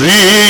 ಶ್ರೀ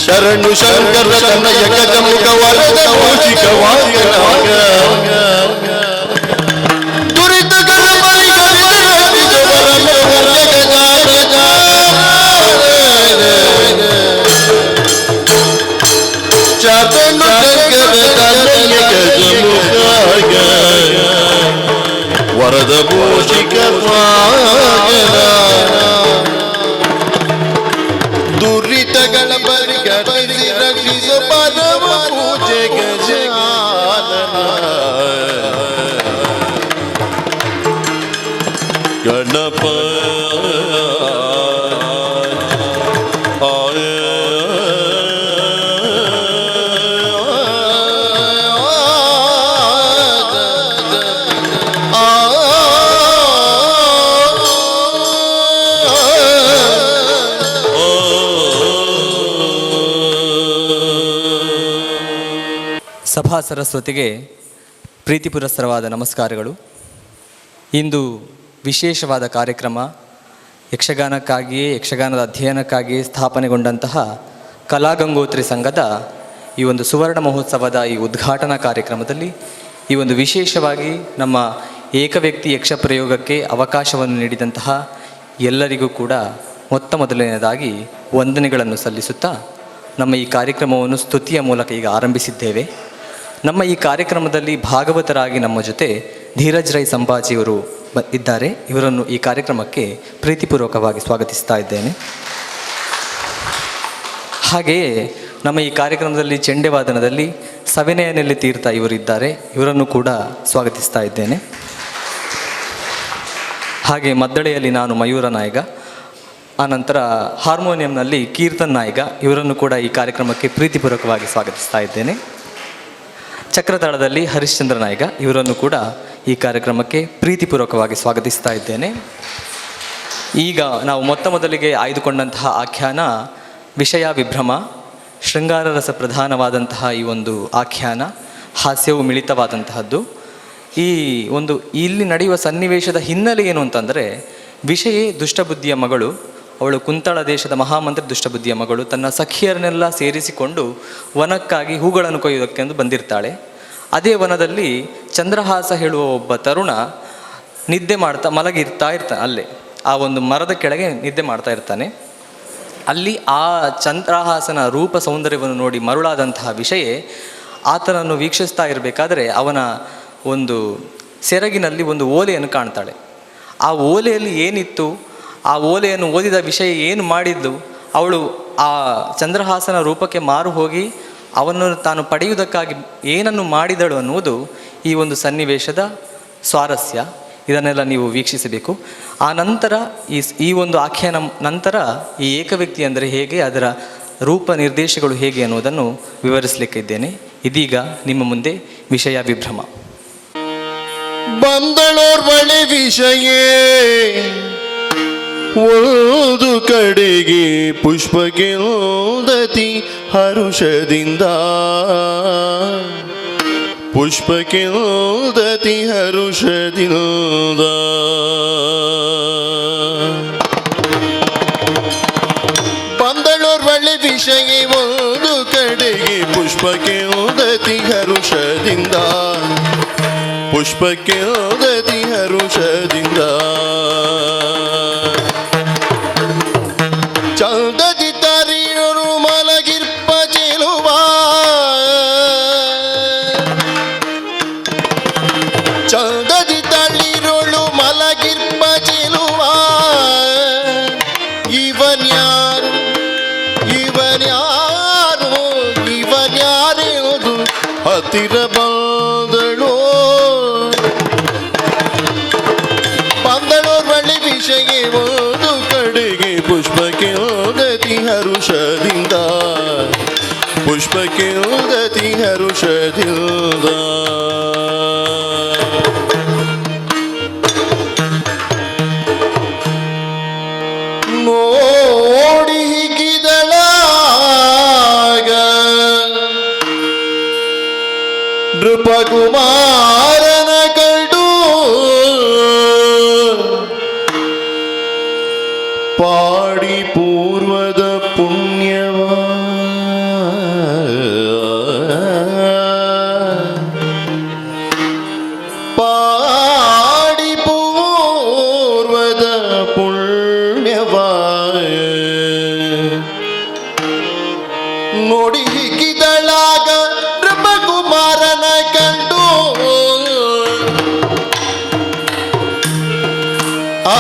ಶರಣು ಶಂಕರ ತನಯ ಗಜಮುಖ ವರದ ಭೂಷಿಕ ವಾಹನ ದುರಿತಗಳ ಶರಣು ಶಂಕರ ತನಯ ಗಜಮುಖ ವರದ ಭೂಷಿಕ ವಾಹನ ದುರಿತಗಳ ಪರಿಗಣಿಸಿ ರಕ್ಷಿಸು ಪರಮ ಪೂಜೆ ಗಜಾನನ ಗಣಪ ಸಭಾ ಸರಸ್ವತಿಗೆ ಪ್ರೀತಿ ಪುರಸ್ಸರವಾದ ನಮಸ್ಕಾರಗಳು. ಇಂದು ವಿಶೇಷವಾದ ಕಾರ್ಯಕ್ರಮ, ಯಕ್ಷಗಾನಕ್ಕಾಗಿಯೇ ಯಕ್ಷಗಾನದ ಅಧ್ಯಯನಕ್ಕಾಗಿಯೇ ಸ್ಥಾಪನೆಗೊಂಡಂತಹ ಕಲಾಗಂಗೋತ್ರಿ ಸಂಘದ ಈ ಒಂದು ಸುವರ್ಣ ಮಹೋತ್ಸವದ ಈ ಉದ್ಘಾಟನಾ ಕಾರ್ಯಕ್ರಮದಲ್ಲಿ ಈ ಒಂದು ವಿಶೇಷವಾಗಿ ನಮ್ಮ ಏಕವ್ಯಕ್ತಿ ಯಕ್ಷ ಪ್ರಯೋಗಕ್ಕೆ ಅವಕಾಶವನ್ನು ನೀಡಿದಂತಹ ಎಲ್ಲರಿಗೂ ಕೂಡ ಮೊದಲನೆಯದಾಗಿ ವಂದನೆಗಳನ್ನು ಸಲ್ಲಿಸುತ್ತಾ ನಮ್ಮ ಈ ಕಾರ್ಯಕ್ರಮವನ್ನು ಸ್ತುತಿಯ ಮೂಲಕ ಈಗ ಆರಂಭಿಸಿದ್ದೇವೆ. ನಮ್ಮ ಈ ಕಾರ್ಯಕ್ರಮದಲ್ಲಿ ಭಾಗವತರಾಗಿ ನಮ್ಮ ಜೊತೆ ಧೀರಜ್ ರೈ ಸಂಪಾಜಿಯವರು ಇದ್ದಾರೆ. ಇವರನ್ನು ಈ ಕಾರ್ಯಕ್ರಮಕ್ಕೆ ಪ್ರೀತಿಪೂರ್ವಕವಾಗಿ ಸ್ವಾಗತಿಸ್ತಾ ಇದ್ದೇನೆ. ಹಾಗೆಯೇ ನಮ್ಮ ಈ ಕಾರ್ಯಕ್ರಮದಲ್ಲಿ ಚೆಂಡೆವಾದನದಲ್ಲಿ ಸವಿನಯನಲ್ಲಿ ತೀರ್ಥ ಇವರಿದ್ದಾರೆ. ಇವರನ್ನು ಕೂಡ ಸ್ವಾಗತಿಸ್ತಾ ಇದ್ದೇನೆ. ಹಾಗೆ ಮದ್ದಳೆಯಲ್ಲಿ ನಾನು ಮಯೂರ ನಾಯಕ, ಆನಂತರ ಹಾರ್ಮೋನಿಯಂನಲ್ಲಿ ಕೀರ್ತನ್ ನಾಯಕ, ಇವರನ್ನು ಕೂಡ ಈ ಕಾರ್ಯಕ್ರಮಕ್ಕೆ ಪ್ರೀತಿಪೂರ್ವಕವಾಗಿ ಸ್ವಾಗತಿಸ್ತಾ ಇದ್ದೇನೆ. ಚಕ್ರತಾಳದಲ್ಲಿ ಹರಿಶ್ಚಂದ್ರ ನಾಯಕ, ಇವರನ್ನು ಕೂಡ ಈ ಕಾರ್ಯಕ್ರಮಕ್ಕೆ ಪ್ರೀತಿಪೂರ್ವಕವಾಗಿ ಸ್ವಾಗತಿಸ್ತಾ ಇದ್ದೇನೆ. ಈಗ ನಾವು ಮೊದಲಿಗೆ ಆಯ್ದುಕೊಂಡಂತಹ ಆಖ್ಯಾನ ವಿಷಯ ವಿಭ್ರಮ, ಶೃಂಗಾರ ರಸ ಪ್ರಧಾನವಾದಂತಹ ಈ ಒಂದು ಆಖ್ಯಾನ, ಹಾಸ್ಯವು ಮಿಳಿತವಾದಂತಹದ್ದು. ಈ ಒಂದು ಇಲ್ಲಿ ನಡೆಯುವ ಸನ್ನಿವೇಶದ ಹಿನ್ನೆಲೆ ಏನು ಅಂತಂದರೆ, ವಿಷಯೇ ದುಷ್ಟಬುದ್ಧಿಯ ಮಗಳು, ಅವಳು ಕುಂತಳ ದೇಶದ ಮಹಾಮಂತ್ರಿ ದುಷ್ಟಬುದ್ಧಿಯ ಮಗಳು, ತನ್ನ ಸಖಿಯರನ್ನೆಲ್ಲ ಸೇರಿಸಿಕೊಂಡು ವನಕ್ಕಾಗಿ ಹೂಗಳನ್ನು ಕೊಯ್ಯೋದಕ್ಕೆಂದು ಬಂದಿರ್ತಾಳೆ. ಅದೇ ವನದಲ್ಲಿ ಚಂದ್ರಹಾಸ ಹೇಳುವ ಒಬ್ಬ ತರುಣ ನಿದ್ದೆ ಮಾಡ್ತಾ ಮಲಗಿರ್ತಾ ಇರ್ತಾನೆ ಅಲ್ಲೇ. ಆ ಒಂದು ಮರದ ಕೆಳಗೆ ನಿದ್ದೆ ಮಾಡ್ತಾ ಇರ್ತಾನೆ. ಅಲ್ಲಿ ಆ ಚಂದ್ರಹಾಸನ ರೂಪ ಸೌಂದರ್ಯವನ್ನು ನೋಡಿ ಮರುಳಾದಂತಹ ವಿಷಯ ಆತನನ್ನು ವೀಕ್ಷಿಸ್ತಾ ಇರಬೇಕಾದ್ರೆ ಅವನ ಒಂದು ಸೆರಗಿನಲ್ಲಿ ಒಂದು ಓಲೆಯನ್ನು ಕಾಣ್ತಾಳೆ. ಆ ಓಲೆಯಲ್ಲಿ ಏನಿತ್ತು, ಆ ಓಲೆಯನ್ನು ಓದಿದ ವಿಷಯ ಏನು ಮಾಡಿದ್ದು, ಅವಳು ಆ ಚಂದ್ರಹಾಸನ ರೂಪಕ್ಕೆ ಮಾರು ಹೋಗಿ ಅವನನ್ನು ತಾನು ಪಡೆಯುವುದಕ್ಕಾಗಿ ಏನನ್ನು ಮಾಡಿದಳು ಅನ್ನುವುದು ಈ ಒಂದು ಸನ್ನಿವೇಶದ ಸ್ವಾರಸ್ಯ. ಇದನ್ನೆಲ್ಲ ನೀವು ವೀಕ್ಷಿಸಬೇಕು. ಆ ನಂತರ ಈ ಒಂದು ಆಖ್ಯಾನ ನಂತರ ಈ ಏಕವ್ಯಕ್ತಿ ಅಂದರೆ ಹೇಗೆ, ಅದರ ರೂಪ ನಿರ್ದೇಶಗಳು ಹೇಗೆ ಅನ್ನೋದನ್ನು ವಿವರಿಸಲಿಕ್ಕಿದ್ದೇನೆ. ಇದೀಗ ನಿಮ್ಮ ಮುಂದೆ ವಿಷಯ ವಿಭ್ರಮ. ಬಂದಳೋರ್ವಳೆ ವಿಷಯೇ ಒಂದು ಕಡೆಗೆ ಪುಷ್ಪಕೆಂದತಿ ಹರುಷದಿಂದ, ಪುಷ್ಪಕೆಂದತಿ ಹರುಷದಿಂದ. ಬಂದಳೋರ್ವಳೆ ವಿಷಯ ಒಂದು ಕಡೆಗೆ ಪುಷ್ಪಕೆಂದತಿ ಹರುಷದಿಂದ, ಪುಷ್ಪಕೆಂದತಿ ಹರುಷದಿಂದ. ಚಂದದಿ ತಾರಿಯರು ಮಲಗಿರ್ಪ ಚೆಲುವ, ಚಂದದಿ ತಳ್ಳಿರೋಳು ಮಲಗಿರ್ಪ ಚೆಲುವ. ಇವನ್ಯಾರು ಇವನ್ಯಾರು ಇವನ್ಯಾರೆಂದು ಹತ್ತಿರ ಬಂದಳು. ಬಂದಳೋರ್ವಳೆ ವಿಷಯ ಒಂದು ಕಡೆಗೆ ಪುಷ್ಪಕೆಂದತಿ ಹರುಷದಿಂದ, ಪುಷ್ಪಕೆಂದತಿ ಹರುಷದಿಂದ. ನೋಡಿ ಹಿಗಿದಳಾಗ ನೃಪಕುಮಾರನ ಕಂಡು, ಪಾಡಿ ಪೂರ್ವದ ಪುಣ್ಯವ, ಪಾಡಿ ಪೂರ್ವದ ಪುಣ್ಯವ. ನೋಡಿ ಹಿಗ್ಗಿದಳಾಗ ನೃಪಕುಮಾರನ ಕಂಡು, ಆ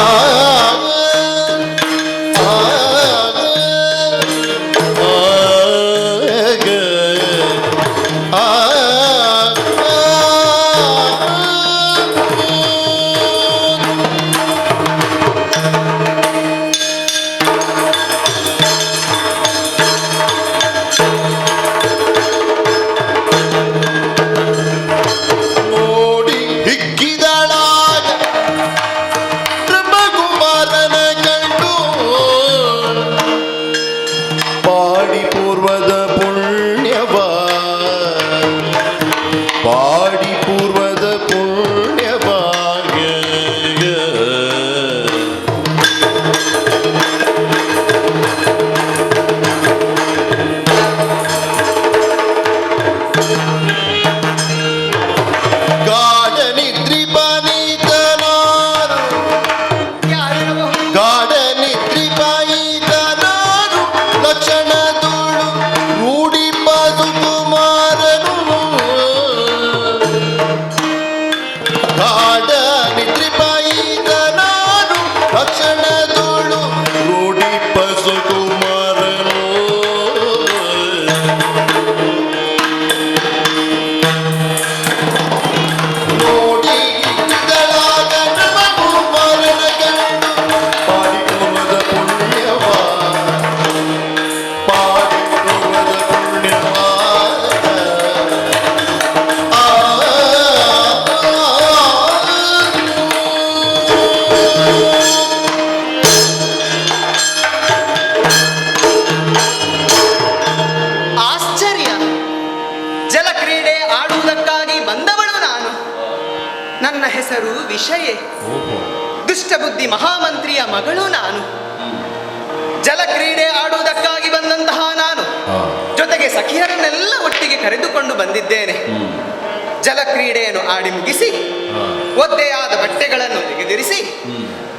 ಪಾಡಿ ಪೂರ್ವದ ಪುಣ್ಯಭಾಗ್ಯ. ಗಾಢ ನಿದ್ರಿ ಬಾನಿತನಾರು, ಗಾಢ ನಿದ್ರಿ ಬಾಯಿತನಾರು, ಲಕ್ಷಣ ತುಳು ರೂಢಿ ಬದುಕುಮಾರನು. ಗಾಢ ನಿದ್ರಿ ಬಾಯಿತನಾರು, ಲಕ್ಷಣ ತುಳು ರೂಢಿ ಬದುಕುಮಾರನು. ನನ್ನ ಹೆಸರು ವಿಷಯ. ದುಷ್ಟಬುದ್ಧಿ ಮಹಾಮಂತ್ರಿಯ ಮಗಳು ನಾನು. ಜಲಕ್ರೀಡೆ ಆಡುವುದಕ್ಕಾಗಿ ಬಂದಂತಹ ನಾನು ಜೊತೆಗೆ ಸಖಿಯರನ್ನೆಲ್ಲ ಒಟ್ಟಿಗೆ ಕರೆದುಕೊಂಡು ಬಂದಿದ್ದೇನೆ. ಜಲಕ್ರೀಡೆಯನ್ನು ಆಡಿ ಮುಗಿಸಿ ಒದ್ದೆಯಾದ ಬಟ್ಟೆಗಳನ್ನು ತೆಗೆದಿರಿಸಿ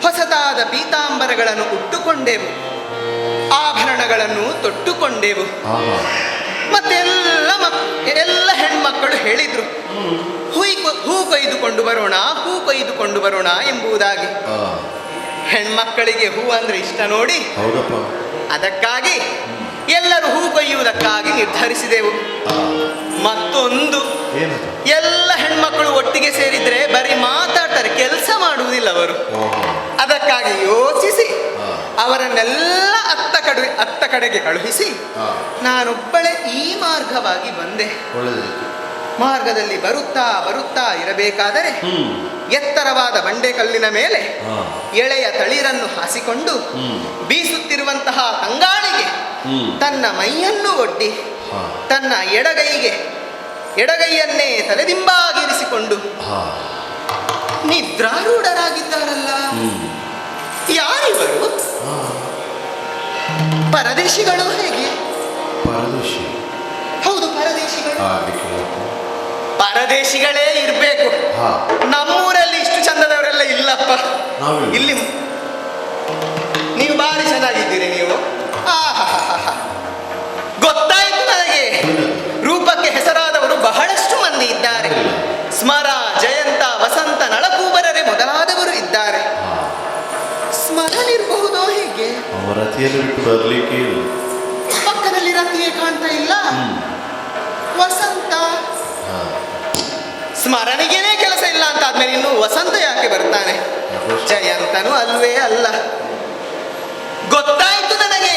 ಹೊಸದಾದ ಪೀತಾಂಬರಗಳನ್ನು ಉಟ್ಟುಕೊಂಡೆವು, ಆಭರಣಗಳನ್ನು ತೊಟ್ಟುಕೊಂಡೆವು. ಮತ್ತೆಲ್ಲ ಎಲ್ಲ ಹೆಣ್ಮಕ್ಕಳು ಹೇಳಿದ್ರು, ಹೂ ಕೊಯ್ದುಕೊಂಡು ಬರೋಣ, ಹೂ ಕೊಯ್ದುಕೊಂಡು ಬರೋಣ ಎಂಬುದಾಗಿ. ಹೆಣ್ಮಕ್ಕಳಿಗೆ ಹೂ ಅಂದ್ರೆ ಇಷ್ಟ ನೋಡಿ, ಅದಕ್ಕಾಗಿ ಎಲ್ಲರೂ ಹೂ ಕೊಯ್ಯುವುದಕ್ಕಾಗಿ ನಿರ್ಧರಿಸಿದೆವು. ಮತ್ತೊಂದು, ಎಲ್ಲ ಹೆಣ್ಮಕ್ಕಳು ಒಟ್ಟಿಗೆ ಸೇರಿದ್ರೆ ಬರೀ ಮಾತಾಡ್ತಾರೆ, ಕೆಲಸ ಮಾಡುವುದಿಲ್ಲ ಅವರು. ಅದಕ್ಕಾಗಿ ಯೋಚಿಸಿ ಅವರನ್ನೆಲ್ಲ ಅತ್ತ ಕಡೆಗೆ ಕಳುಹಿಸಿ ನಾನೊಬ್ಬಳೇ ಈ ಮಾರ್ಗವಾಗಿ ಬಂದೆ. ಮಾರ್ಗದಲ್ಲಿ ಬರುತ್ತಾ ಬರುತ್ತಾ ಇರಬೇಕಾದರೆ ಎತ್ತರವಾದ ಬಂಡೆಕಲ್ಲಿನ ಮೇಲೆ ಎಳೆಯ ತಳಿರನ್ನು ಹಾಸಿಕೊಂಡು ಬೀಸುತ್ತಿರುವಂತಹ ತಂಗಾಳಿಗೆ ತನ್ನ ಮೈಯನ್ನು ಒಡ್ಡಿ ತನ್ನ ಎಡಗೈಯನ್ನೇ ತಲೆದಿಂಬಾಗಿರಿಸಿಕೊಂಡು ನಿದ್ರಾರೂಢರಾಗಿದ್ದಾರಲ್ಲ. ಯಾರಿವರು? ಪರದೇಶಿಗಳು. ಹೇಗೆ? ಹೌದು, ಪರದೇಶಿಗಳು. ಪರದೇಶಿಗಳೇ ಇರ್ಬೇಕು. ನಮ್ಮೂರಲ್ಲಿ ಇಷ್ಟು ಚಂದದವರೆಲ್ಲ ಇಲ್ಲಪ್ಪ. ಇಲ್ಲಿ ನೀವು ಬಾರಿ ಚೆನ್ನಾಗಿದ್ದೀರಿ. ನೀವು ಗೊತ್ತಾಯ್ತು ನನಗೆ. ರೂಪಕ್ಕೆ ಹೆಸರಾದವರು ಬಹಳಷ್ಟು ಮಂದಿ ಇದ್ದಾರೆ. ಸ್ಮರ, ಜಯಂತ, ವಸಂತ, ನಳಕೂಬರರೆ ಮೊದಲಾದವರು ಇದ್ದಾರೆ. ಸ್ಮರನಿರಬಹುದೋ? ಹೇಗೆ? ಪಕ್ಕದಲ್ಲಿ ರತಿಯೇ ಕಾಣ್ತಾ ಇಲ್ಲ. ವಸಂತ ಸ್ಮರಣಿಗೆನೇ ಕೆಲಸ ಇಲ್ಲ ಅಂತ ಆದ್ಮೇಲೆ ಇನ್ನು ವಸಂತ ಯಾಕೆ ಬರ್ತಾನೆ? ಜಯಂತನು ಅಲ್ವೇ ಅಲ್ಲ. ಗೊತ್ತಾಯ್ತು ನನಗೆ.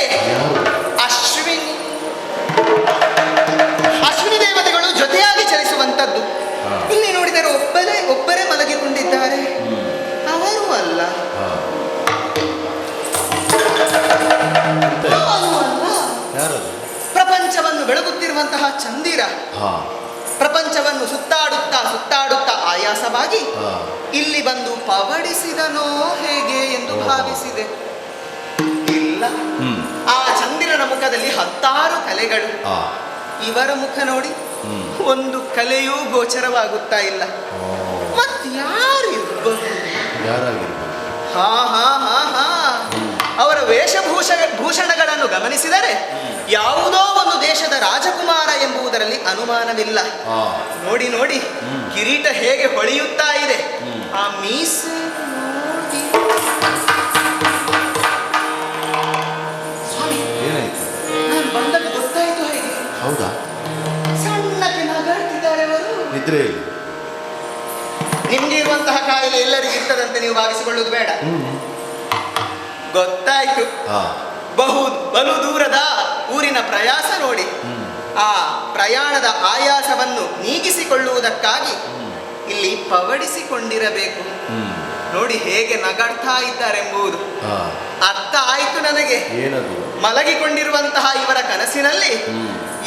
ಅಶ್ವಿನಿ ದೇವತೆಗಳು ಜೊತೆಯಾಗಿ ಚಲಿಸುವಂತದ್ದು. ಇಲ್ಲಿ ನೋಡಿದರೆ ಒಬ್ಬರೇ ಮಲಗಿಕೊಂಡಿದ್ದಾರೆ. ಅವರು ಅಲ್ಲ. ಪ್ರಪಂಚವನ್ನು ಬೆಳಗುತ್ತಿರುವಂತಹ ಚಂದಿರ. ಪ್ರಪಂಚವನ್ನು ಸುತ್ತಾಡುತ್ತಾ ಆಯಾಸವಾಗಿ ಇಲ್ಲಿ ಬಂದು ಪವಡಿಸಿದನೋ ಹೇಗೆ ಎಂದು ಭಾವಿಸಿದೆ. ಇಲ್ಲ, ಆ ಚಂದಿರನ ಮುಖದಲ್ಲಿ 10 ಕಲೆಗಳು. ಇವರ ಮುಖ ನೋಡಿ ಒಂದು ಕಲೆಯೂ ಗೋಚರವಾಗುತ್ತಾ ಇಲ್ಲ. ಮತ್ಯಾರಿರ್ಬಹುದು? ಅವರ ವೇಷಭೂಷಣಗಳನ್ನು ಗಮನಿಸಿದರೆ ಯಾವುದೋ ಒಂದು ದೇಶದ ರಾಜಕುಮಾರ ಎಂಬುದರಲ್ಲಿ ಅನುಮಾನವಿಲ್ಲ. ನೋಡಿ ನೋಡಿ, ಕಿರೀಟ ಹೇಗೆ ಹೊಳೆಯುತ್ತಾ ಇದೆ. ಆ ಮೀಸೆ ನೋಡಿ. ಸ್ವಾಮಿ, ನಾನು ಬಂದಾಗ ಗೊತ್ತಾಯ್ತು. ಹೇಗೆ? ಹೌದಾ? ಸಣ್ಣಕ್ಕೆ ನಗಾಡ್ತಿದ್ದಾರೆ ಅವರು. ನಿದ್ರೆಯಲ್ಲಿ. ನಿಮ್ಗೆ ಇರುವಂತಹ ಕಾಯಿಲೆ ಎಲ್ಲರಿಗೂ ಇರ್ತದಂತೆ ನೀವು ಭಾವಿಸಿಕೊಳ್ಳುವುದು ಬೇಡ. ಗೊತ್ತಾಯ್ತು. ಬಲು ದೂರದ ಊರಿನ ಪ್ರಯಾಸ ನೋಡಿ. ಆ ಪ್ರಯಾಣದ ಆಯಾಸವನ್ನು ನೀಗಿಸಿಕೊಳ್ಳುವುದಕ್ಕಾಗಿ ಇಲ್ಲಿ ಪವಡಿಸಿಕೊಂಡಿರಬೇಕು. ನೋಡಿ ಹೇಗೆ ನಗಾಡ್ತಾ ಇದ್ದಾರೆಂಬುದು ಅರ್ಥ ಆಯ್ತು ನನಗೆ. ಮಲಗಿಕೊಂಡಿರುವಂತಹ ಇವರ ಕನಸಿನಲ್ಲಿ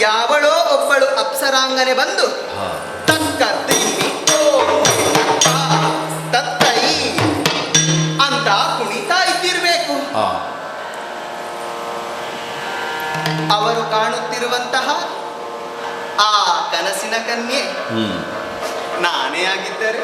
ಯಾವಳೋ ಒಬ್ಬಳು ಅಪ್ಸರಾಂಗನೆ ಬಂದು ತಕ್ಕ ತತ್ತೈ ಅಂತ ಕುಣಿತಾ ಇದ್ದಿರಬೇಕು. ಅವರು ಕಾಣುತ್ತಿರುವಂತಹ ಆ ಕನಸಿನ ಕನ್ಯೆ ನಾನೇ ಆಗಿದ್ದರೆ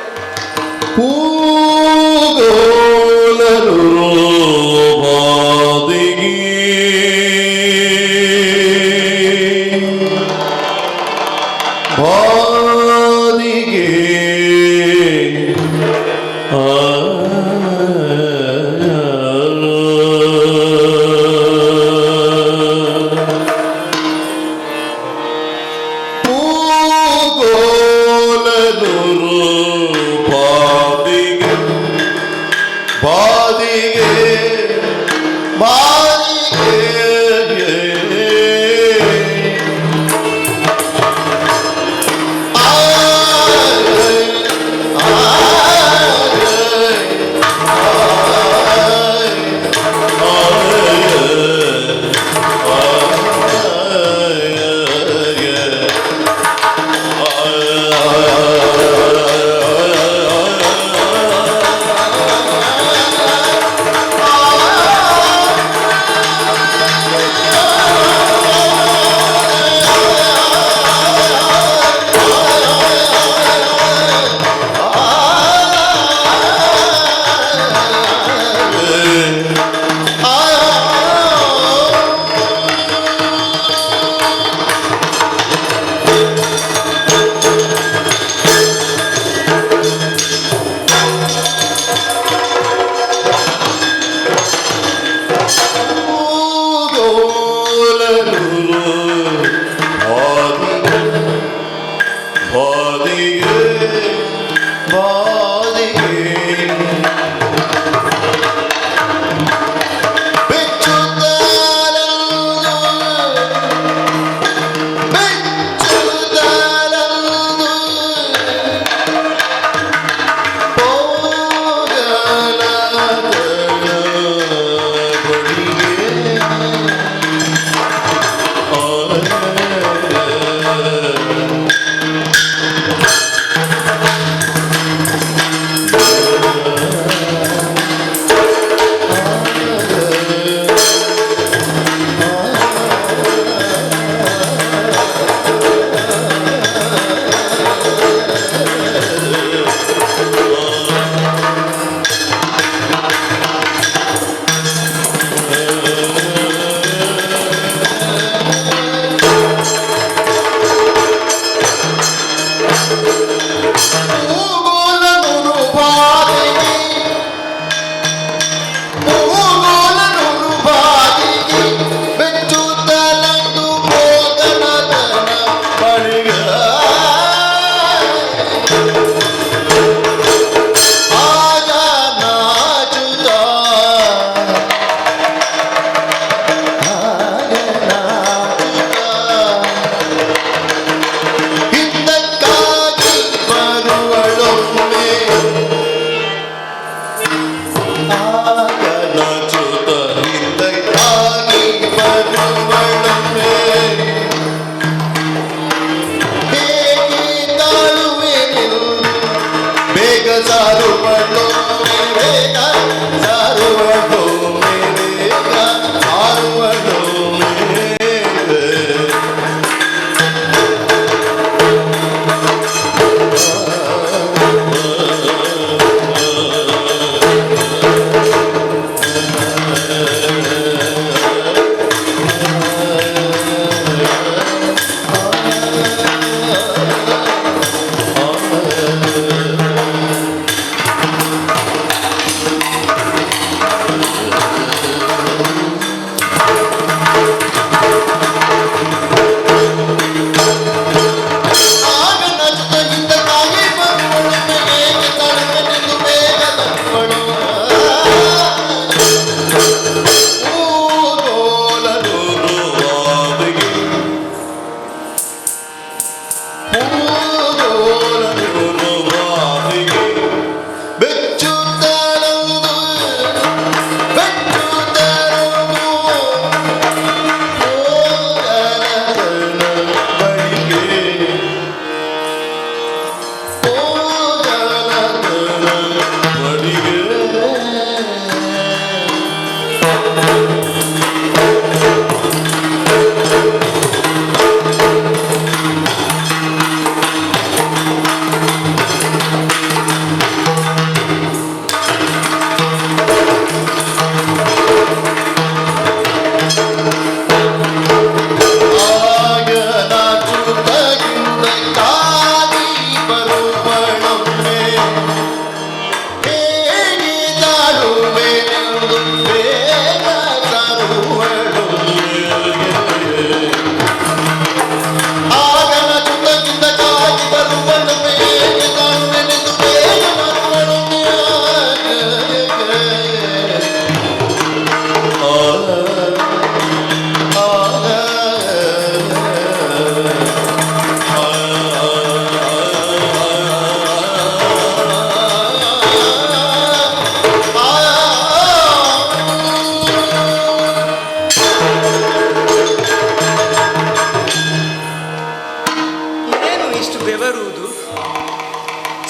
ಇಷ್ಟು ಬೆವರುವುದು,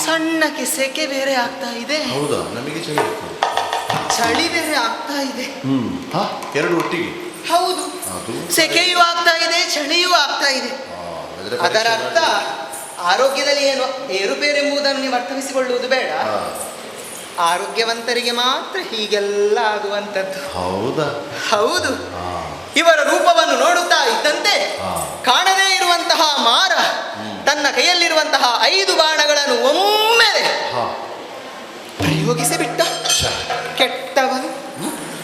ಸಣ್ಣಕ್ಕೆ ಸೆಕೆ ಬೇರೆ ಆಗ್ತಾ ಇದೆ, ಹೌದಾ? ನಮಗೆ ಚಳಿ ಆಗ್ತದೆ. ಚಳಿ ಬೇರೆ ಆಗ್ತಾ ಇದೆ. ಹಾ, ಎರಡು ಒಟ್ಟಿಗೆ. ಹೌದು, ಅದು ಸೆಕೆಯೂ ಆಗ್ತಾ ಇದೆ, ಚಳಿಯೂ ಆಗ್ತಾ ಇದೆ. ಹಾಗಾದ್ರೆ ಅದರ ಪರೀಕ್ಷೆ ಅರ್ಥ ಆರೋಗ್ಯದಲ್ಲಿ ಏನು ಏರುಪೇರೆಂಬುದನ್ನು ನೀವು ಅರ್ಥವಿಸಿಕೊಳ್ಳುವುದು ಬೇಡ. ಹಾ. ಆರೋಗ್ಯವಂತರಿಗೆ ಮಾತ್ರ ಹೀಗೆಲ್ಲ ಆಗುವಂಥದ್ದು. ಹೌದಾ? ಹೌದು. ಹಾ. ಇವರ ರೂಪವನ್ನು ನೋಡುತ್ತಾ ಇದ್ದಂತೆ ಹಾ. ಕಾಣದೇ ಇರುವಂತಹ ಮಾರ ತನ್ನ ಕೈಯಲ್ಲಿರುವಂತಹ 5 ಬಾಣಗಳನ್ನು ಒಮ್ಮೆಲೆ ಹಾ. ಪ್ರಯೋಗಿಸಿ ಬಿಟ್ಟ. ಕೆಟ್ಟವನು.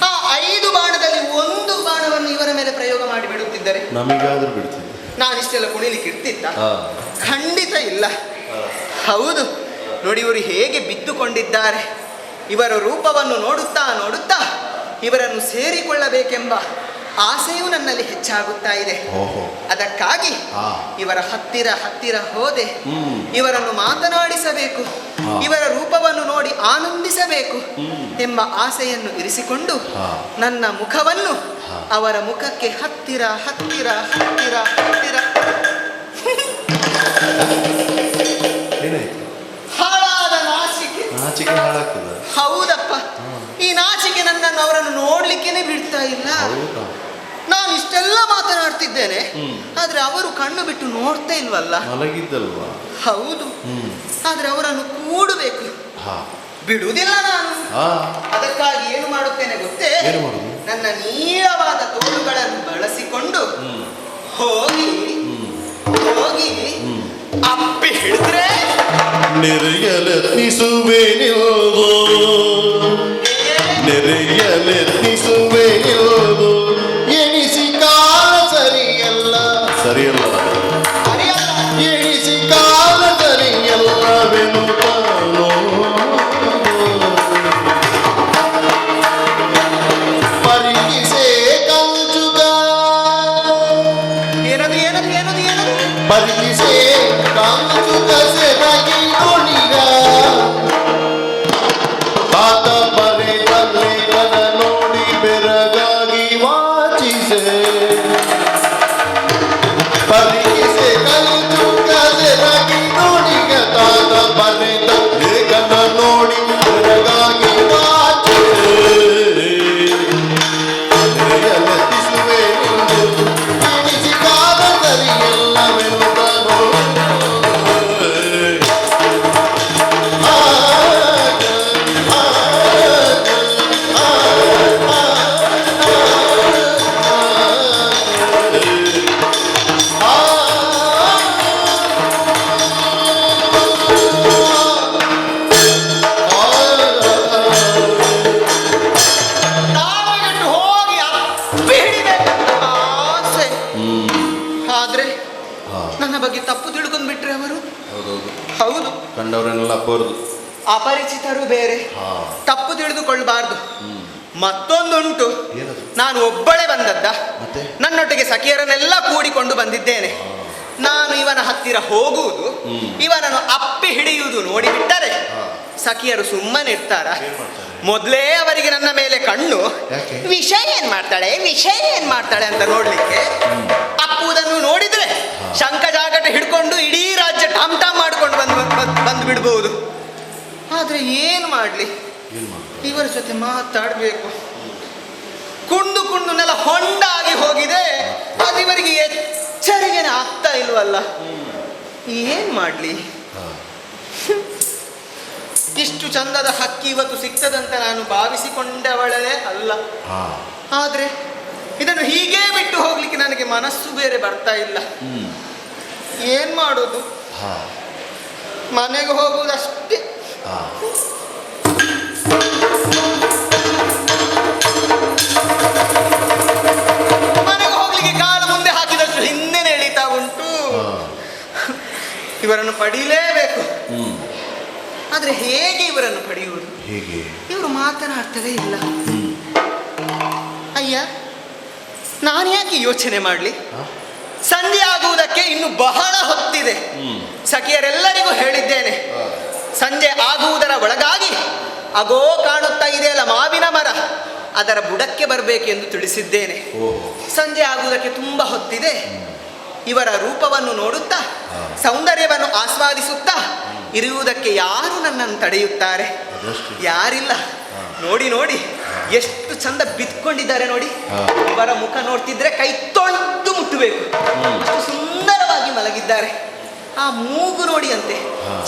ಆ 5 ಬಾಣದಲ್ಲಿ 1 ಬಾಣವನ್ನು ಇವರ ಮೇಲೆ ಪ್ರಯೋಗ ಮಾಡಿ ಬಿಡುತ್ತಿದ್ದರೆ ನಮಗಾದ್ರೂ ಬಿಡ್ತಿದ್ದೆ. ನಾನಿಷ್ಟೆಲ್ಲ ಕುಣಿಲಿಕ್ಕೆ ಇರ್ತಿತ್ತ? ಹಾ. ಖಂಡಿತ ಇಲ್ಲ. ಹೌದು, ನೋಡಿ ಇವರು ಹೇಗೆ ಬಿದ್ದುಕೊಂಡಿದ್ದಾರೆ. ಇವರ ರೂಪವನ್ನು ನೋಡುತ್ತಾ ನೋಡುತ್ತಾ ಇವರನ್ನು ಸೇರಿಕೊಳ್ಳಬೇಕೆಂಬ ಆಸೆಯೂ ನನ್ನಲ್ಲಿ ಹೆಚ್ಚಾಗುತ್ತಾ ಇದೆ. ಓಹೋ. ಅದಕ್ಕಾಗಿ ಹಾ. ಇವರ ಹತ್ತಿರ ಹತ್ತಿರ ಹೋದೆ. ಹ್ಮ್. ಇವರನ್ನು ಮಾತನಾಡಿಸಬೇಕು, ಹಾ. ಇವರ ರೂಪವನ್ನು ನೋಡಿ ಆನಂದಿಸಬೇಕು ಹ್ಮ್. ಎಂಬ ಆಸೆಯನ್ನು ಇರಿಸಿಕೊಂಡು ಹಾ. ನನ್ನ ಮುಖವನ್ನು ಹಾ. ಅವರ ಮುಖಕ್ಕೆ ಹತ್ತಿರ ಹತ್ತಿರ ಹತ್ತಿರ ಹತ್ತಿರ ಏನಾಯ್ತು? ಹಾಳಾದ ನಾಚಿಕೆ. ನಾಚಿಕೆ ಹಾಳಾಗ್ತದ? ಹೌದಪ್ಪ, ಈ ನಾಚಿಕೆ ನನ್ನನ್ನು ಅವರನ್ನು ನೋಡ್ಲಿಕ್ಕೇನೆ ಬಿಡ್ತಾ ಇಲ್ಲ. ಹೌದಾ? ನಾನು ಇಷ್ಟೆಲ್ಲ ಮಾತನಾಡ್ತಿದ್ದೇನೆ, ಹ್ಮ್. ಆದ್ರೆ ಅವರು ಕಣ್ಣು ಬಿಟ್ಟು ನೋಡ್ತಾ ಇಲ್ವಲ್ಲ. ಮಲಗಿದ್ದಲ್ವಾ? ಹೌದು, ಹ್ಮ್. ಆದ್ರೆ ಅವರನ್ನು ಕೂಡಬೇಕು, ಹಾ. ಬಿಡುವುದಿಲ್ಲ ನಾನು. ಹಾ. ಅದಕ್ಕಾಗಿ ಏನು ಮಾಡುತ್ತೇನೆ ಗೊತ್ತೇ? ಏನು ಮಾಡುದು? ನನ್ನ ನೀಳವಾದ ತೋಳುಗಳನ್ನು ಬಳಸಿಕೊಂಡು ಹೋಗಿ ಹೋಗಿ ಅಪ್ಪಿ ಹಿಡಿದ್ರೆ ನೆರೆಯಲೆತ್ನಿಸುವೆನಿಲ್ದು, ನೆರೆಯಲೆತ್ನಿಸುವೆನಿಲ್ದು, ಎಣಿಸಿ ಕಾಲ ಸರಿಯಲ್ಲ. ಸರಿಯಲ್ಲ, ಎಣಿಸಿ ಕಾಲ ಸರಿಯಲ್ಲವೆನ್ನುತ್ತಾನೋ. ಪರಿಗಿಸೆ ಕಂಚುಗ, ಏನದು ಏನದು ಏನದು ಏನದು ಪರಿಗಿಸೆ ಕಂಚುಗ ಸೆರಗಿ ಕೊಣಿಗ, ತಾತ ಬರೆದಲ್ಲೇ ಕದ ನೋಡಿ ಬೆರಗಾಗಿ ವಾಚಿಸೆ. ಪರಿಗಿಸೆ ಕಂಚುಗ ಸೆರಗಿ ನೋಡಿಗ, ತಾತ ಬರೆದಲ್ಲೇ ಕದ ನೋಡಿ ಬೆರಗಾಗಿ ವಾಚಿಸೆ. ನೆರೆಯಲೆತ್ತಿಸುವೆ ನಿಂದು, ಎಣಿಸಿ ಕಾಲ ಸರಿಯಲ್ಲವೆನ್ನುತ್ತಾನೋ. ತಾವಗಟ್ಟು ಹೋಗಿ ಅಪ್ಪಿ ಹಿಡಿಬೇಕಂತ ಆಸೆ. ಆದ್ರೆ ನನ್ನ ಬಗ್ಗೆ ತಪ್ಪು ತಿಳ್ಕೊಂಡ್ ಬಿಟ್ರೆ ಅವರು. ಹೌದೌದು, ಹೌದು, ಕಂಡವರನ್ನೆಲ್ಲ ಅಪ್ಪರ್ದು. ಅಪರಿಚಿತರು ಬೇರೆ, ಹಾ. ತಪ್ಪು ತಿಳಿದುಕೊಳ್ಳಬಾರ್ದು. ಮತ್ತೊಂದುಂಟು, ಏನದು? ನಾನು ಒಬ್ಬಳೇ ಬಂದದ್ದ, ಮತ್ತೆ? ನನ್ನೊಟ್ಟಿಗೆ ಸಖಿಯರನ್ನೆಲ್ಲ ಕೂಡಿಕೊಂಡು ಬಂದಿದ್ದೇನೆ. ನಾನು ಇವನ ಹತ್ತಿರ ಹೋಗುವುದು, ಇವನನ್ನು ಅಪ್ಪಿ ಹಿಡಿಯುವುದು ನೋಡಿಬಿಟ್ಟರೆ ಸಖಿಯರು ಸುಮ್ಮನಿರ್ತಾರ? ಏನ್ ಮಾಡ್ತಾರೆ? ಮೊದಲೇ ಅವರಿಗೆ ನನ್ನ ಮೇಲೆ ಕಣ್ಣು. ಯಾಕೆ? ವಿಷಯ ಏನ್ ಮಾಡ್ತಾಳೆ, ವಿಷಯ ಏನ್ ಮಾಡ್ತಾಳೆ ಅಂತ ನೋಡ್ಲಿಕ್ಕೆ. ಅಪ್ಪುವುದನ್ನು ನೋಡಿದ್ರೆ ಶಂಕ ಜಾಗಟ ಹಿಡ್ಕೊಂಡು ಇಡೀ ರಾಜ್ಯ ಟಾಮ್ ಟಾಮ್ ಮಾಡ್ಕೊಂಡು ಬಂದು ಬಿಡ್ಬಹುದು. ಆದ್ರೆ ಏನ್ ಮಾಡ್ಲಿ, ಏನ್ ಮಾಡುದು? ಇವರ ಜೊತೆ ಮಾತಾಡ್ಬೇಕು. ಕುಂಡು ಕುಂಡು ನೆಲ ಹೊಂಡಾಗಿ ಹೋಗಿದೆ, ಅದು ಇವರಿಗೆ ಎಚ್ಚರಿಕೆನೆ ಆಗ್ತಾ ಇಲ್ವಲ್ಲ. ಏನ್ ಮಾಡ್ಲಿ? ಇಷ್ಟು ಚಂದದ ಹಕ್ಕಿ ಇವತ್ತು ಸಿಗ್ತದಂತ ನಾನು ಭಾವಿಸಿಕೊಂಡವಳೇ ಅಲ್ಲ. ಆದ್ರೆ ಇದನ್ನು ಹೀಗೇ ಬಿಟ್ಟು ಹೋಗ್ಲಿಕ್ಕೆ ನನಗೆ ಮನಸ್ಸು ಬೇರೆ ಬರ್ತಾ ಇಲ್ಲ. ಏನ್ ಮಾಡೋದು? ಮನೆಗೆ ಹೋಗುವುದಷ್ಟೇ. ಮನೆಗೆ ಹೋಗ್ಲಿಕ್ಕೆ ಕಾಲು ಮುಂದೆ ಹಾಕಿದಷ್ಟು ಹಿಂದೆನೆ ಎಳೀತಾ ಉಂಟು. ಇವರನ್ನು ಪಡೀಲೇಬೇಕು. ಆದ್ರೆ ಹೇಗೆ ಇವರನ್ನು ಪಡೆಯುವುದು? ಹೇಗೆ? ಇವರು ಮಾತನಾಡ್ತಲೇ ಇಲ್ಲ. ಅಯ್ಯ, ನಾನು ಯಾಕೆ ಯೋಚನೆ ಮಾಡಲಿ? ಸಂಜೆ ಆಗುವುದಕ್ಕೆ ಇನ್ನು ಬಹಳ ಹೊತ್ತಿದೆ. ಸಖಿಯರೆಲ್ಲರಿಗೂ ಹೇಳಿದ್ದೇನೆ, ಸಂಜೆ ಆಗುವುದರ ಒಳಗಾಗಿ ಅಗೋ ಕಾಣುತ್ತಾ ಇದೆಯಲ್ಲ ಮಾವಿನ ಮರ, ಅದರ ಬುಡಕ್ಕೆ ಬರಬೇಕೆಂದು ತಿಳಿಸಿದ್ದೇನೆ. ಸಂಜೆ ಆಗುವುದಕ್ಕೆ ತುಂಬ ಹೊತ್ತಿದೆ. ಇವರ ರೂಪವನ್ನು ನೋಡುತ್ತಾ ಸೌಂದರ್ಯವನ್ನು ಆಸ್ವಾದಿಸುತ್ತಾ ಇರುವುದಕ್ಕೆ ಯಾರು ನನ್ನನ್ನು ತಡೆಯುತ್ತಾರೆ? ಯಾರಿಲ್ಲ. ನೋಡಿ ನೋಡಿ ಎಷ್ಟು ಚಂದ ಬಿತ್ಕೊಂಡಿದ್ದಾರೆ ನೋಡಿ. ಇವರ ಮುಖ ನೋಡ್ತಿದ್ರೆ ಕೈ ತೊಳೆದು ಮುಟ್ಟಬೇಕು, ಅಷ್ಟು ಸುಂದರವಾಗಿ ಮಲಗಿದ್ದಾರೆ. ಆ ಮೂಗು ನೋಡಿ ಅಂತೆ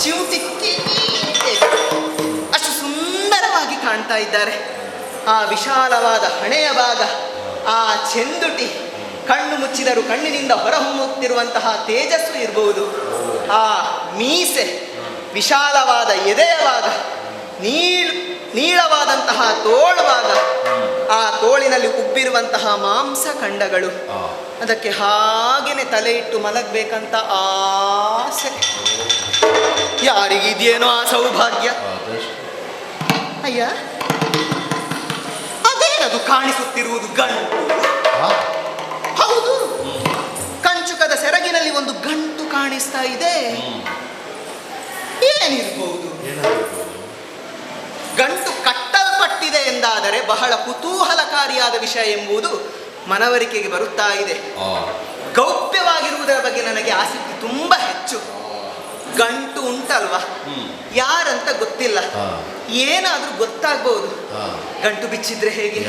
ಚಿವುಟಿ ಅಷ್ಟು ಸುಂದರವಾಗಿ ಕಾಣ್ತಾ ಇದ್ದಾರೆ. ಆ ವಿಶಾಲವಾದ ಹಣೆಯ ಭಾಗ, ಆ ಚೆಂದುಟಿ, ಕಣ್ಣು ಮುಚ್ಚಿದರೂ ಕಣ್ಣಿನಿಂದ ಹೊರಹೊಮ್ಮುತ್ತಿರುವಂತಹ ತೇಜಸ್ಸು ಇರಬಹುದು. ಆ ಮೀಸೆ, ವಿಶಾಲವಾದ ಎದೆಯ ಭಾಗ, ನೀಳವಾದಂತಹ ತೋಳು ಭಾಗ, ಆ ತೋಳಿನಲ್ಲಿ ಉಬ್ಬಿರುವಂತಹ ಮಾಂಸ ಖಂಡಗಳು, ಅದಕ್ಕೆ ಹಾಗೇನೆ ತಲೆ ಇಟ್ಟು ಮಲಗಬೇಕಂತ ಆಸೆ. ಯಾರಿಗಿದೆಯೇನೋ ಆ ಸೌಭಾಗ್ಯ? ಅಯ್ಯ, ಅದೇನದು ಕಾಣಿಸುತ್ತಿರುವುದು? ಗಂಟು. ಹೌದು, ಕಂಚುಕದ ಸೆರಗಿನಲ್ಲಿ ಒಂದು ಗಂಟು ಕಾಣಿಸ್ತಾ ಇದೆ. ಏನಿರ್ಬಹುದು? ಗಂಟು ಕಟ್ಟಲ್ಪಟ್ಟಿದೆ ಎಂದಾದರೆ ಬಹಳ ಕುತೂಹಲಕಾರಿಯಾದ ವಿಷಯ ಎಂಬುದು ಮನವರಿಕೆಗೆ ಬರುತ್ತಾ ಇದೆ. ಗೌಪ್ಯವಾಗಿರುವುದರ ಬಗ್ಗೆ ನನಗೆ ಆಸಕ್ತಿ ತುಂಬಾ ಹೆಚ್ಚು. ಗಂಟು ಉಂಟಲ್ವಾ, ಯಾರಂತ ಗೊತ್ತಿಲ್ಲ, ಏನಾದ್ರೂ ಗೊತ್ತಾಗ್ಬಹುದು. ಗಂಟು ಬಿಚ್ಚಿದ್ರೆ ಹೇಗೆ?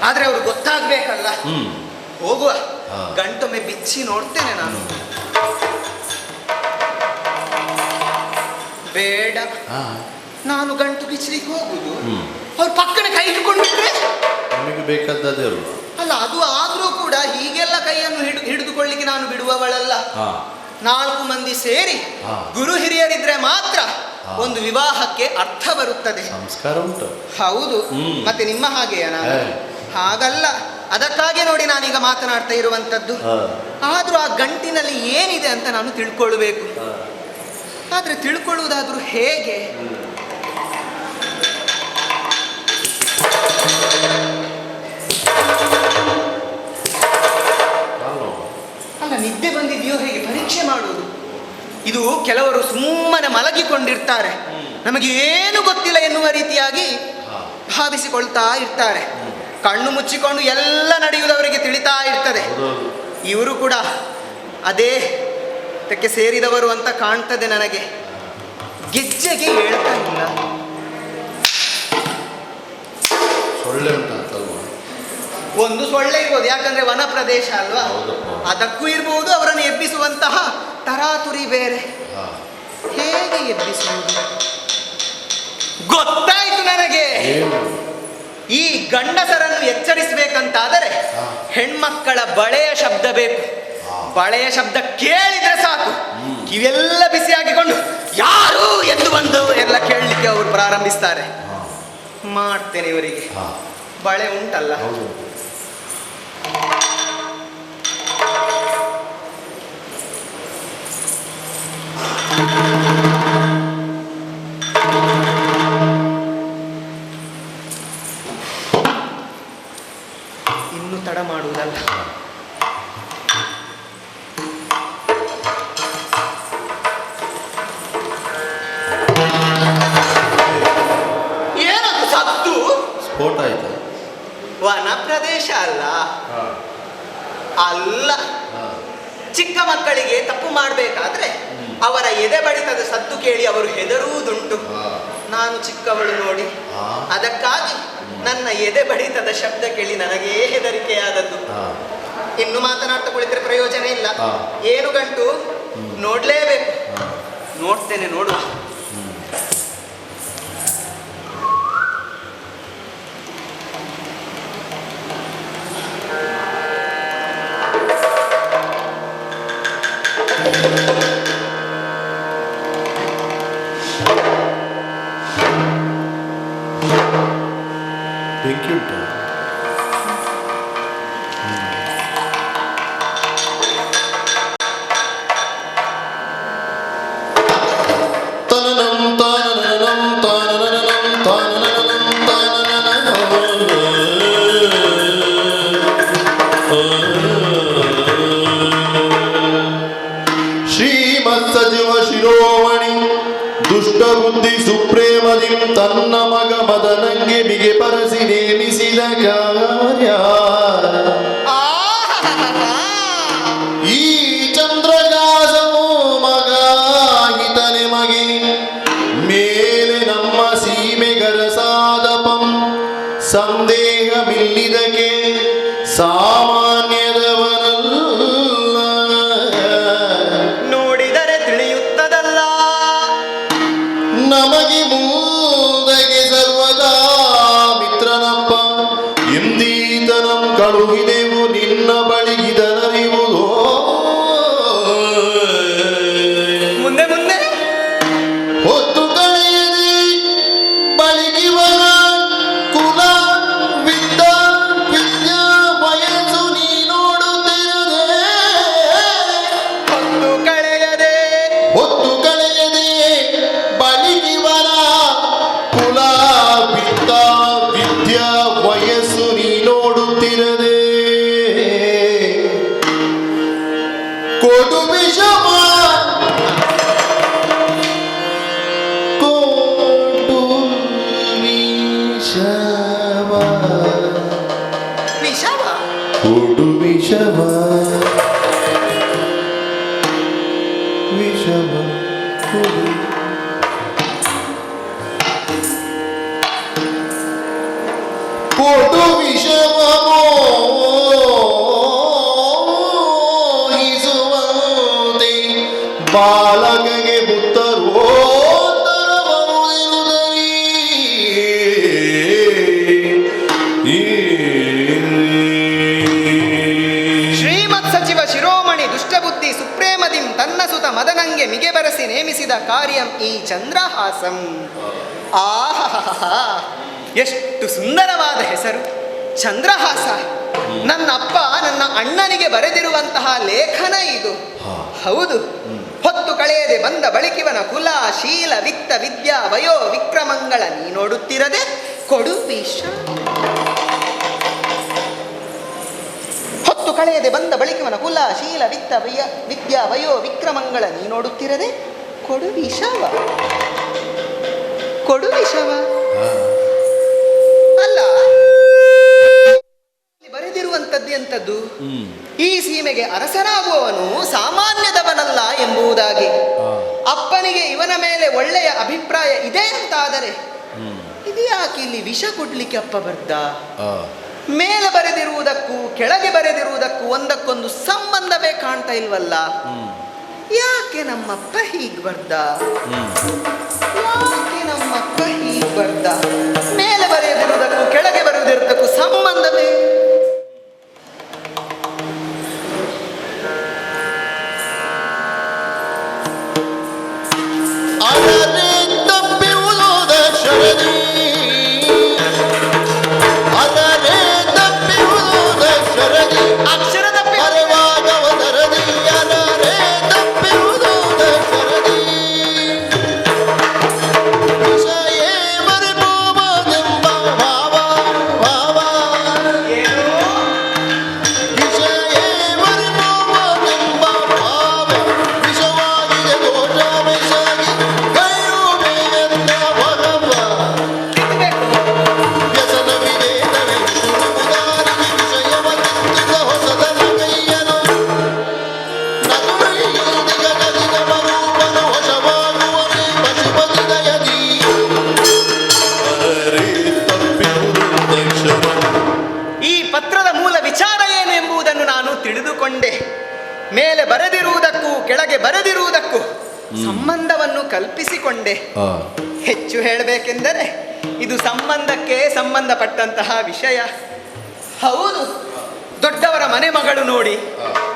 ಆದ್ರೆ ಅವ್ರು ಗೊತ್ತಾಗ್ಬೇಕಲ್ಲ. ಹೋಗುವ, ಗಂಟೊಮ್ಮೆ ಬಿಚ್ಚಿ ನೋಡ್ತೇನೆ ನಾನು. ಬೇಡ, ನಾನು ಗಂಟು ಬಿಚ್ಚಲಿಕ್ಕೆ ಹೋಗುದು, ಅವ್ರ ಪಕ್ಕನ ಕೈ ಹಿಡ್ಕೊಂಡ್ಬಿಟ್ರೆ ನಮಗೆ ಬೇಕಾದದೇ ಅಲ್ಲ. ಅದು ಆದ್ರೂ ಕೂಡ ಹೀಗೆಲ್ಲ ಕೈಯನ್ನು ಹಿಡಿದುಕೊಳ್ಳಿಕ್ಕೆ ನಾನು ಬಿಡುವವಳಲ್ಲ. 4 ಮಂದಿ ಸೇರಿ ಗುರು ಹಿರಿಯರಿದ್ರೆ ಮಾತ್ರ ಒಂದು ವಿವಾಹಕ್ಕೆ ಅರ್ಥ ಬರುತ್ತದೆ. ಸಂಸ್ಕಾರ ಉಂಟು. ಹೌದು, ಮತ್ತೆ ನಿಮ್ಮ ಹಾಗೆಯ ನಾನು ಹಾಗಲ್ಲ. ಅದಕ್ಕಾಗಿ ನೋಡಿ ನಾನೀಗ ಮಾತನಾಡ್ತಾ ಇರುವಂತದ್ದು. ಆದ್ರೂ ಆ ಗಂಟಿನಲ್ಲಿ ಏನಿದೆ ಅಂತ ನಾನು ತಿಳ್ಕೊಳ್ಬೇಕು. ಆದ್ರೆ ತಿಳ್ಕೊಳ್ಳುವುದಾದ್ರೂ ಹೇಗೆ? ಅಲ್ಲ, ನಿದ್ದೆ ಬಂದಿದೆಯೋ ಹೇಗೆ ಪರೀಕ್ಷೆ ಮಾಡುವುದು? ಇದು ಕೆಲವರು ಸುಮ್ಮನೆ ಮಲಗಿಕೊಂಡಿರ್ತಾರೆ, ನಮಗೆ ಏನು ಗೊತ್ತಿಲ್ಲ ಎನ್ನುವ ರೀತಿಯಾಗಿ ಭಾವಿಸಿಕೊಳ್ತಾ ಇರ್ತಾರೆ. ಕಣ್ಣು ಮುಚ್ಚಿಕೊಂಡು ಎಲ್ಲ ನಡೆಯುವುದವರಿಗೆ ತಿಳಿತಾ ಇರ್ತದೆ. ಇವರು ಕೂಡ ಅದೇ ಕ್ಕೆ ಸೇರಿದವರು ಅಂತ ಕಾಣ್ತದೆ ನನಗೆ. ಗೆಜ್ಜೆಗೆ ಹೇಳ್ತಾ ಇಲ್ಲ. ಸೊಳ್ಳೆ ಉಂಟಲ್ವಾ? ಒಂದು ಸೊಳ್ಳೆ ಇರ್ಬೋದು, ಯಾಕಂದ್ರೆ ವನ ಪ್ರದೇಶ ಅಲ್ವಾ, ಅದಕ್ಕೂ ಇರ್ಬೋದು. ಅವರನ್ನು ಎಬ್ಬಿಸುವಂತಹ ತರಾತುರಿ ಬೇರೆ. ಹೇಗೆ ಎಬ್ಬಿಸುವುದು? ಗೊತ್ತಾಯ್ತು ನನಗೆ. ಈ ಗಂಡಸರನ್ನು ಎಚ್ಚರಿಸಬೇಕಂತಾದರೆ ಹೆಣ್ಮಕ್ಕಳ ಬಳೆಯ ಶಬ್ದ ಬೇಕು. ಬಳೆಯ ಶಬ್ದ ಕೇಳಿದ್ರೆ ಸಾಕು, ಕಿವೆಲ್ಲ ಬಿಸಿಯಾಗಿಕೊಂಡು ಯಾರು ಎಂದು ಬಂದು ಎಲ್ಲ ಕೇಳಲಿಕ್ಕೆ ಅವರು ಪ್ರಾರಂಭಿಸ್ತಾರೆ. ಮಾಡ್ತೇನೆ ಇವರಿಗೆ. ಬಳೆ ಉಂಟಲ್ಲ, ಇನ್ನು ತಡ ಮಾಡುವುದಲ್ಲ. ಏನದು ಸದ್ದು? ಸ್ಫೋಟ ಆಯ್ತು. ವನ ಪ್ರದೇಶ ಅಲ್ಲ. ಅಲ್ಲ, ಚಿಕ್ಕ ಮಕ್ಕಳಿಗೆ ತಪ್ಪು ಮಾಡಬೇಕಾದ್ರೆ ಅವರ ಎದೆ ಬಡಿತದ ಸದ್ದು ಕೇಳಿ ಅವರು ಹೆದರುವುದುಂಟು. ನಾನು ಚಿಕ್ಕವಳು ನೋಡಿ, ಅದಕ್ಕಾಗಿ ನನ್ನ ಎದೆ ಬಡಿತದ ಶಬ್ದ ಕೇಳಿ ನನಗೇ ಹೆದರಿಕೆಯಾದದ್ದು. ಇನ್ನು ಮಾತನಾಡ್ತಾ ಕುಳಿತರೆ ಪ್ರಯೋಜನ ಇಲ್ಲ. ಏನು ಗಂಟು? ನೋಡ್ಲೇಬೇಕು. ನೋಡ್ತೇನೆ, ನೋಡುವ. ಬೆಂಕಿ ಉಂಟು. ಶ್ರೀಮತ್ಸಚಿವ ಶಿರೋಮಣಿ ದುಷ್ಟ ಬುದ್ಧಿ ಸುಪ್ರೇಮದಿ ತನ್ನ ಮಗ ಮದನಂಗೆ ಬಿಗೆ ಪರಸಿ ನೇಮಿಸಿದ ಕಾರ್ಯ. ಕಳುಹಿದೆವು ನಿನ್ನ ಬಳಿಗಿದನರಿವುದೋ. ಮುಂದೆ ಮುಂದೆ ಹೊತ್ತು ಕಳೆಯದೆ ಬಳಿಗಿವನ ಕುಲ ವಿದ್ಯ ವಿದ್ಯಾ ವಯಸ್ಸು ನೀ ನೋಡುತ್ತಿರದೆ. ಹೊತ್ತು ಕಳೆಯದೆ ಹೊತ್ತು ಕಳೆಯದೆ ಬಳಿಗಿವನ ಕುಲ ವಿದ್ಯ ವಿದ್ಯಾ ವಯಸ್ಸು ನೀ ನೋಡುತ್ತಿರದೆ. ಕೊಡು ವಿಷಮ ಕೊಡು ವಿಷವ ವಿಷವ ಕೊಡು ವಿಷವ ವಿಷವ ಕೊಡು. ಕೊಡು ವಿಷವ ಮೋಹಿಸುವಂತೆ ಬಾಲಕಗೆ ಪುತ್ತರೋತ್ತರಬಹುದೆನುದರಿ. ಶ್ರೀಮತ್ ಸಚಿವ ಶಿರೋಮಣಿ ದುಷ್ಟಬುದ್ಧಿ ಸುಪ್ರೇಮದಿಂ ತನ್ನ ಸುತ ಮದನಂಗೆ ಮಿಗೆ ಬರೆಸಿ ನೇಮಿಸಿದ ಕಾರ್ಯಂ ಈ ಚಂದ್ರಹಾಸಂ. ಆಹಾ, ಎಷ್ಟು ಸುಂದರವಾದ ಹೆಸರು ಚಂದ್ರಹಾಸ. ನನ್ನ ಅಪ್ಪ ನನ್ನ ಅಣ್ಣನಿಗೆ ಬರೆದಿರುವಂತಹ ಲೇಖನ ಇದು. ಹೌದು, ಹೊತ್ತು ಕಳೆಯದೆ ಬಂದ ಬಳಿಕಿವನ ಕುಲ ಶೀಲ ವಿತ್ತ ವಿದ್ಯಾ ವಯೋ ವಿಕ್ರಮಂಗಳ ನೀ ನೋಡುತ್ತಿರದೆ ಕೊಡು ವಿಷ. ಹೊತ್ತು ಕಳೆಯದೆ ಬಂದ ಬಳಿಕಿವನ ಕುಲ ಶೀಲ ವಿತ್ತ ವಿದ್ಯಾ ವಯೋ ವಿಕ್ರಮಂಗಳ ನೀ ನೋಡುತ್ತಿರದೆ ಕೊಡು ವಿಷವ. ಕೊಡು ವಿಷವ ಅಲ್ಲ, ಬರೆದಿರುವಂಥದ್ದು ಎಂಥದ್ದು? ಈ ಸೀಮೆಗೆ ಅರಸನಾಗುವವನು ಸಾಮಾನ್ಯದವನಲ್ಲ ಎಂಬುದಾಗಿ. ಅಪ್ಪನಿಗೆ ಇವನ ಮೇಲೆ ಒಳ್ಳೆಯ ಅಭಿಪ್ರಾಯ ಇದೆ ಅಂತಾದರೆ ಇದು ಯಾಕೆ ಇಲ್ಲಿ ವಿಷ ಕೊಡ್ಲಿಕ್ಕೆ ಅಪ್ಪ ಬರ್ದ? ಮೇಲೆ ಬರೆದಿರುವುದಕ್ಕೂ ಕೆಳಗೆ ಬರೆದಿರುವುದಕ್ಕೂ ಒಂದಕ್ಕೊಂದು ಸಂಬಂಧವೇ ಕಾಣ್ತಾ ಇಲ್ವಲ್ಲ. ಯಾಕೆ ನಮ್ಮಪ್ಪ ಹೀಗೆ ಬರ್ದ? ಯಾಕೆ ನಮ್ಮಪ್ಪ ಹೀಗೆ ಬರ್ದ? ಮೇಲೆ ಬರೆದಿರುವುದಕ್ಕೂ ಕೆಳಗೆ ಬರೆದಿರುವುದಕ್ಕೂ ಸಂಬಂಧವೇ? ಅದರೆ ತಪ್ಪಿರುವುದು ದಶರಥಿ, ಅದರೆ ತಪ್ಪಿರುವುದು ದಶರಥಿ, ಅಕ್ಷರ ತಪ್ಪಿ ಅರವಾಗವದರದಿ ಅದರೆ ತಪ್ಪಿರುವುದು ದಶರಥಿ. ವಿಷಯೇ ಮರೆಪೋಬದೆಂಬ ಭಾವ ಭಾವ, ವಿಷಯೇ ಮರೆಪೋಬದೆಂಬ ಭಾವ ವಿಷವಾಗಿದೆ ದೋಷ ವಿಷಗಿ ಕೈಯುಬೇಕೆಂದ ಭಗವ. ವ್ಯಸನವಿದೇನವೇ ಸುಡುವುದಾರಿಗೆ ವಿಷಯವನ್ನಿದ್ದ ಹೊಸದನ ಕೈಯನು ನಗುವಿಗೆ ಗಗನಿನ ಮರೂಪನು ವಶವಾಗುವನೇ ಪಶುಪತಿ ದಯದಿ. ಈ ಪತ್ರದ ಮೂಲ ವಿಚಾರ ಏನು ಎಂಬುದನ್ನು ನಾನು ತಿಳಿದುಕೊಂಡೆ. ಮೇಲೆ ಬರೆದಿರುವುದಕ್ಕೂ ಕೆಳಗೆ ಬರೆದಿರುವುದಕ್ಕೂ ಸಂಬಂಧವನ್ನು ಕಲ್ಪಿಸಿಕೊಂಡೆ. ಹೆಚ್ಚು ಹೇಳಬೇಕೆಂದರೆ ಇದು ಸಂಬಂಧಕ್ಕೆ ಸಂಬಂಧಪಟ್ಟಂತಹ ವಿಷಯ. ಹೌದು, ದೊಡ್ಡವರ ಮನೆ ಮಗಳು ನೋಡಿ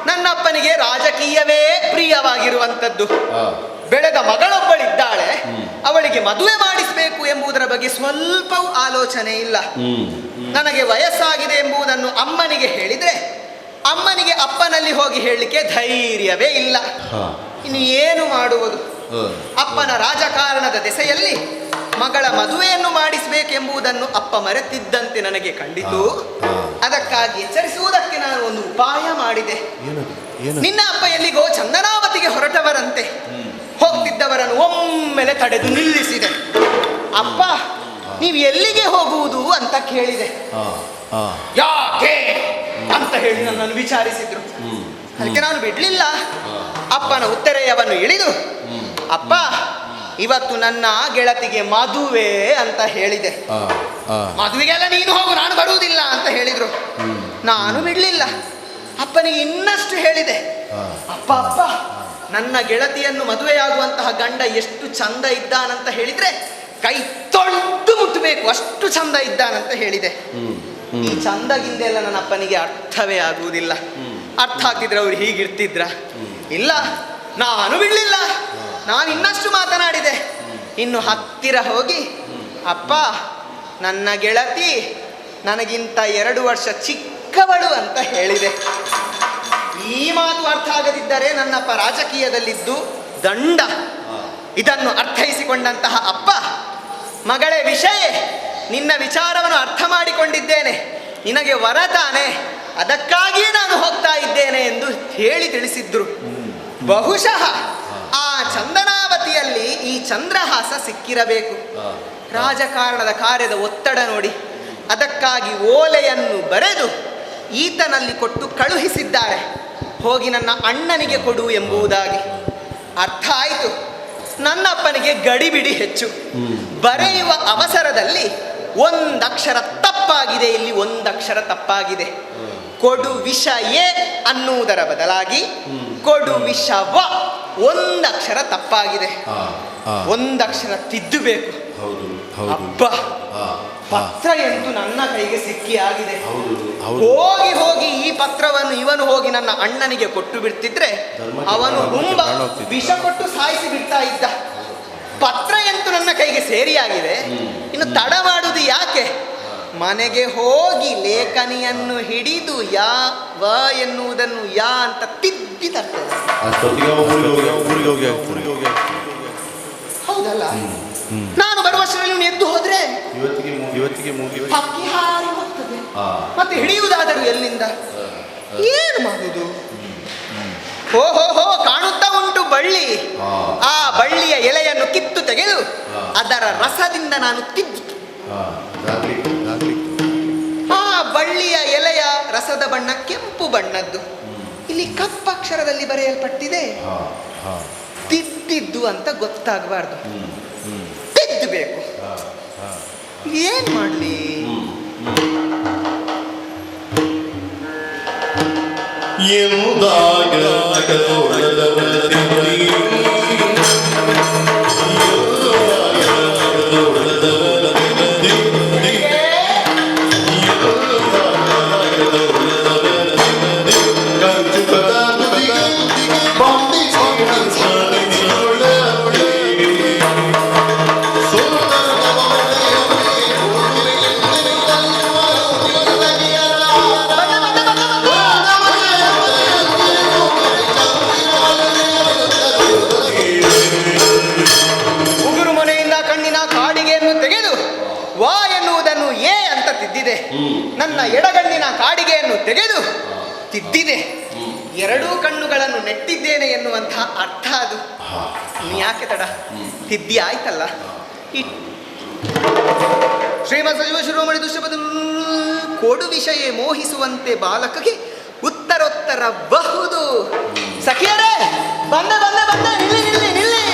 ನನ್ನಪ್ಪನಿಗೆ ರಾಜಕೀಯವೇ ಪ್ರಿಯವಾಗಿರುವಂಥದ್ದು. ಬೆಳೆದ ಮಗಳೊಬ್ಬಳಿದ್ದಾಳೆ, ಅವಳಿಗೆ ಮದುವೆ ಮಾಡಿಸಬೇಕು ಎಂಬುದರ ಬಗ್ಗೆ ಸ್ವಲ್ಪವೂ ಆಲೋಚನೆ ಇಲ್ಲ. ನನಗೆ ವಯಸ್ಸಾಗಿದೆ ಎಂಬುದನ್ನು ಅಮ್ಮನಿಗೆ ಹೇಳಿದ್ರೆ ಅಮ್ಮನಿಗೆ ಅಪ್ಪನಲ್ಲಿ ಹೋಗಿ ಹೇಳಲಿಕ್ಕೆ ಧೈರ್ಯವೇ ಇಲ್ಲ. ಇನ್ನು ಏನು ಮಾಡುವುದು? ಅಪ್ಪನ ರಾಜಕಾರಣದ ದೆಸೆಯಲ್ಲಿ ಮಗಳ ಮದುವೆಯನ್ನು ಮಾಡಿಸಬೇಕೆಂಬುದನ್ನು ಅಪ್ಪ ಮರೆತಿದ್ದಂತೆ ನನಗೆ ಕಂಡಿತು. ಅದಕ್ಕಾಗಿ ಎಚ್ಚರಿಸುವುದಕ್ಕೆ ನಾನು ಒಂದು ಉಪಾಯ ಮಾಡಿದೆ. ನಿನ್ನ ಅಪ್ಪ ಎಲ್ಲಿಗೋ ಚಂದನಾವತಿಗೆ ಹೊರಟವರಂತೆ. ಹೋಗ್ತಿದ್ದವರನ್ನು ಒಮ್ಮೆಲೆ ತಡೆದು ನಿಲ್ಲಿಸಿದೆ. ಅಪ್ಪ, ನೀವು ಎಲ್ಲಿಗೆ ಹೋಗುವುದು ಅಂತ ಕೇಳಿದೆ. ಯಾಕೆ ಅಂತ ಹೇಳಿ ನನ್ನನ್ನು ವಿಚಾರಿಸಿದ್ರು. ಅದಕ್ಕೆ ನಾನು ಬಿಡ್ಲಿಲ್ಲ. ಅಪ್ಪನ ಉತ್ತರೆಯವನ್ನು ಇಳಿದು, ಅಪ್ಪ, ಇವತ್ತು ನನ್ನ ಗೆಳತಿಗೆ ಮದುವೆ ಅಂತ ಹೇಳಿದೆ. ಮದುವೆಗೆಲ್ಲ ನೀನು ಹೋಗು, ನಾನು ಬರುವುದಿಲ್ಲ ಅಂತ ಹೇಳಿದ್ರು. ನಾನು ಬಿಡ್ಲಿಲ್ಲ. ಅಪ್ಪನಿಗೆ ಇನ್ನಷ್ಟು ಹೇಳಿದೆ, ಅಪ್ಪ ಅಪ್ಪ, ನನ್ನ ಗೆಳತಿಯನ್ನು ಮದುವೆಯಾಗುವಂತಹ ಗಂಡ ಎಷ್ಟು ಚಂದ ಇದ್ದಾನಂತ ಹೇಳಿದ್ರೆ ಕೈ ತೊಳೆದು ಮುಟ್ಟಬೇಕು, ಅಷ್ಟು ಚಂದ ಇದ್ದಾನಂತ ಹೇಳಿದೆ. ಈ ಚಂದಗಿಂದೆಲ್ಲ ನನ್ನ ಅಪ್ಪನಿಗೆ ಅರ್ಥವೇ ಆಗುವುದಿಲ್ಲ. ಅರ್ಥ ಆಗ್ತಿದ್ರೆ ಅವ್ರು ಹೀಗಿರ್ತಿದ್ರ? ಇಲ್ಲ, ನಾನು ಬಿಡ್ಲಿಲ್ಲ. ನಾನು ಇನ್ನಷ್ಟು ಮಾತನಾಡಿದೆ. ಇನ್ನು ಹತ್ತಿರ ಹೋಗಿ, ಅಪ್ಪ, ನನ್ನ ಗೆಳತಿ ನನಗಿಂತ 2 ವರ್ಷ ಚಿಕ್ಕವಳು ಅಂತ ಹೇಳಿದೆ. ಈ ಮಾತು ಅರ್ಥ ಆಗದಿದ್ದರೆ ನನ್ನಪ್ಪ ರಾಜಕೀಯದಲ್ಲಿದ್ದು ದಂಡ. ಇದನ್ನು ಅರ್ಥೈಸಿಕೊಂಡಂತಹ ಅಪ್ಪ, ಮಗಳೇ ವಿಷಯ, ನಿನ್ನ ವಿಚಾರವನ್ನು ಅರ್ಥ ಮಾಡಿಕೊಂಡಿದ್ದೇನೆ, ನಿನಗೆ ವರತಾನೆ, ಅದಕ್ಕಾಗಿಯೇ ನಾನು ಹೋಗ್ತಾ ಇದ್ದೇನೆ ಎಂದು ಹೇಳಿ ತಿಳಿಸಿದ್ರು. ಬಹುಶಃ ಆ ಚಂದನಾವತಿಯಲ್ಲಿ ಈ ಚಂದ್ರಹಾಸ ಸಿಕ್ಕಿರಬೇಕು. ರಾಜಕಾರಣದ ಕಾರ್ಯದ ಒತ್ತಡ ನೋಡಿ ಅದಕ್ಕಾಗಿ ಓಲೆಯನ್ನು ಬರೆದು ಈತನಲ್ಲಿ ಕೊಟ್ಟು ಕಳುಹಿಸಿದ್ದಾರೆ, ಹೋಗಿ ನನ್ನ ಅಣ್ಣನಿಗೆ ಕೊಡು ಎಂಬುದಾಗಿ. ಅರ್ಥ ಆಯಿತು. ನನ್ನಪ್ಪನಿಗೆ ಗಡಿಬಿಡಿ ಹೆಚ್ಚು. ಬರೆಯುವ ಅವಸರದಲ್ಲಿ ಒಂದಕ್ಷರ ತಪ್ಪಾಗಿದೆ, ಇಲ್ಲಿ ಒಂದಕ್ಷರ ತಪ್ಪಾಗಿದೆ. ಕೊಡು ವಿಷಯ ಅನ್ನುವುದರ ಬದಲಾಗಿ ಕೊಡು ವಿಷವ, ಒಂದಕ್ಷರ ತಪ್ಪಾಗಿದೆ. ಒಂದಕ್ಷರ ತಿದ್ದಬೇಕು. ಅಪ್ಪ, ಪತ್ರ ಎಂದು ನನ್ನ ಕೈಗೆ ಸಿಕ್ಕಿ ಆಗಿದೆ. ಹೋಗಿ ಹೋಗಿ ಈ ಪತ್ರವನ್ನು ಇವನು ಹೋಗಿ ನನ್ನ ಅಣ್ಣನಿಗೆ ಕೊಟ್ಟು ಬಿಡ್ತಿದ್ರೆ ಅವನು ಹುಂಬ ವಿಷ ಕೊಟ್ಟು ಸಾಯಿಸಿ ಬಿಡ್ತಾ ಇದ್ದ. ಪತ್ರ ಎಂತೂ ನನ್ನ ಕೈಗೆ ಸೇರಿಯಾಗಿದೆ, ಇನ್ನು ತಡ ಮಾಡುವುದು ಯಾಕೆ? ಮನೆಗೆ ಹೋಗಿ ಲೇಖನಿಯನ್ನು ಹಿಡಿದು ಯಾ ವ ಎನ್ನುವುದನ್ನು ಯಾ ಅಂತ ತಿದ್ದಿ ತರ್ತದೆ. ಹೌದಲ್ಲ? ನಾನು ಬರುವಷ್ಟರಲ್ಲಿ ಇವನು ಎದ್ದು ಹೋದ್ರೆ ಹಕ್ಕಿ ಹಾರಿ ಹೋಗ್ತದೆ. ಮತ್ತೆ ಹಿಡಿಯುವುದಾದರೂ ಎಲ್ಲಿಂದ? ಏನು ಮಾಡುದು? ಹೋ ಹೋ ಹೋ, ಕಾಣುತ್ತಾ ಉಂಟು ಬಳ್ಳಿ. ಆ ಬಳ್ಳಿಯ ಎಲೆಯನ್ನು ಕಿತ್ತು ತೆಗೆದು ಅದರ ರಸದಿಂದ ನಾನು ತಿದ್ದು, ಆ ಬಳ್ಳಿಯ ಎಲೆಯ ರಸದ ಬಣ್ಣ ಕೆಂಪು ಬಣ್ಣದ್ದು, ಇಲ್ಲಿ ಕಪ್ಪಕ್ಷರದಲ್ಲಿ ಬರೆಯಲ್ಪಟ್ಟಿದೆ. ತಿದ್ದಿದ್ದು ಅಂತ ಗೊತ್ತಾಗಬಾರ್ದು, ತಿದ್ದಬೇಕು. ಏನ್ ಮಾಡ್ಲಿ? ನನ್ನ ಎಡಗಣ್ಣಿನ ಕಾಡಿಗೆಯನ್ನು ತೆಗೆದು ತಿದ್ದಿದೆ. 2 ಕಣ್ಣುಗಳನ್ನು ನೆಟ್ಟಿದ್ದೇನೆ ಎನ್ನುವಂತಹ ಅರ್ಥ ಅದು. ನೀ ಯಾಕೆ ತಡ? ತಿದ್ದಿ ಆಯ್ತಲ್ಲ. ಶ್ರೀಮದ್ ಸಜೀವ ಶಿರೋಮಣಿ ದುಷ್ಯಪದ ಕೊಡು ವಿಷಯ ಮೋಹಿಸುವಂತೆ ಬಾಲಕಗೆ ಉತ್ತರೋತ್ತರ ಬಹುದು. ಸಖಿಯರೇ, ಬಂದೆ ಬಂದೆ ಬಂದೆ, ನಿಲ್ಲಿ ನಿಲ್ಲಿ ನಿಲ್ಲಿ.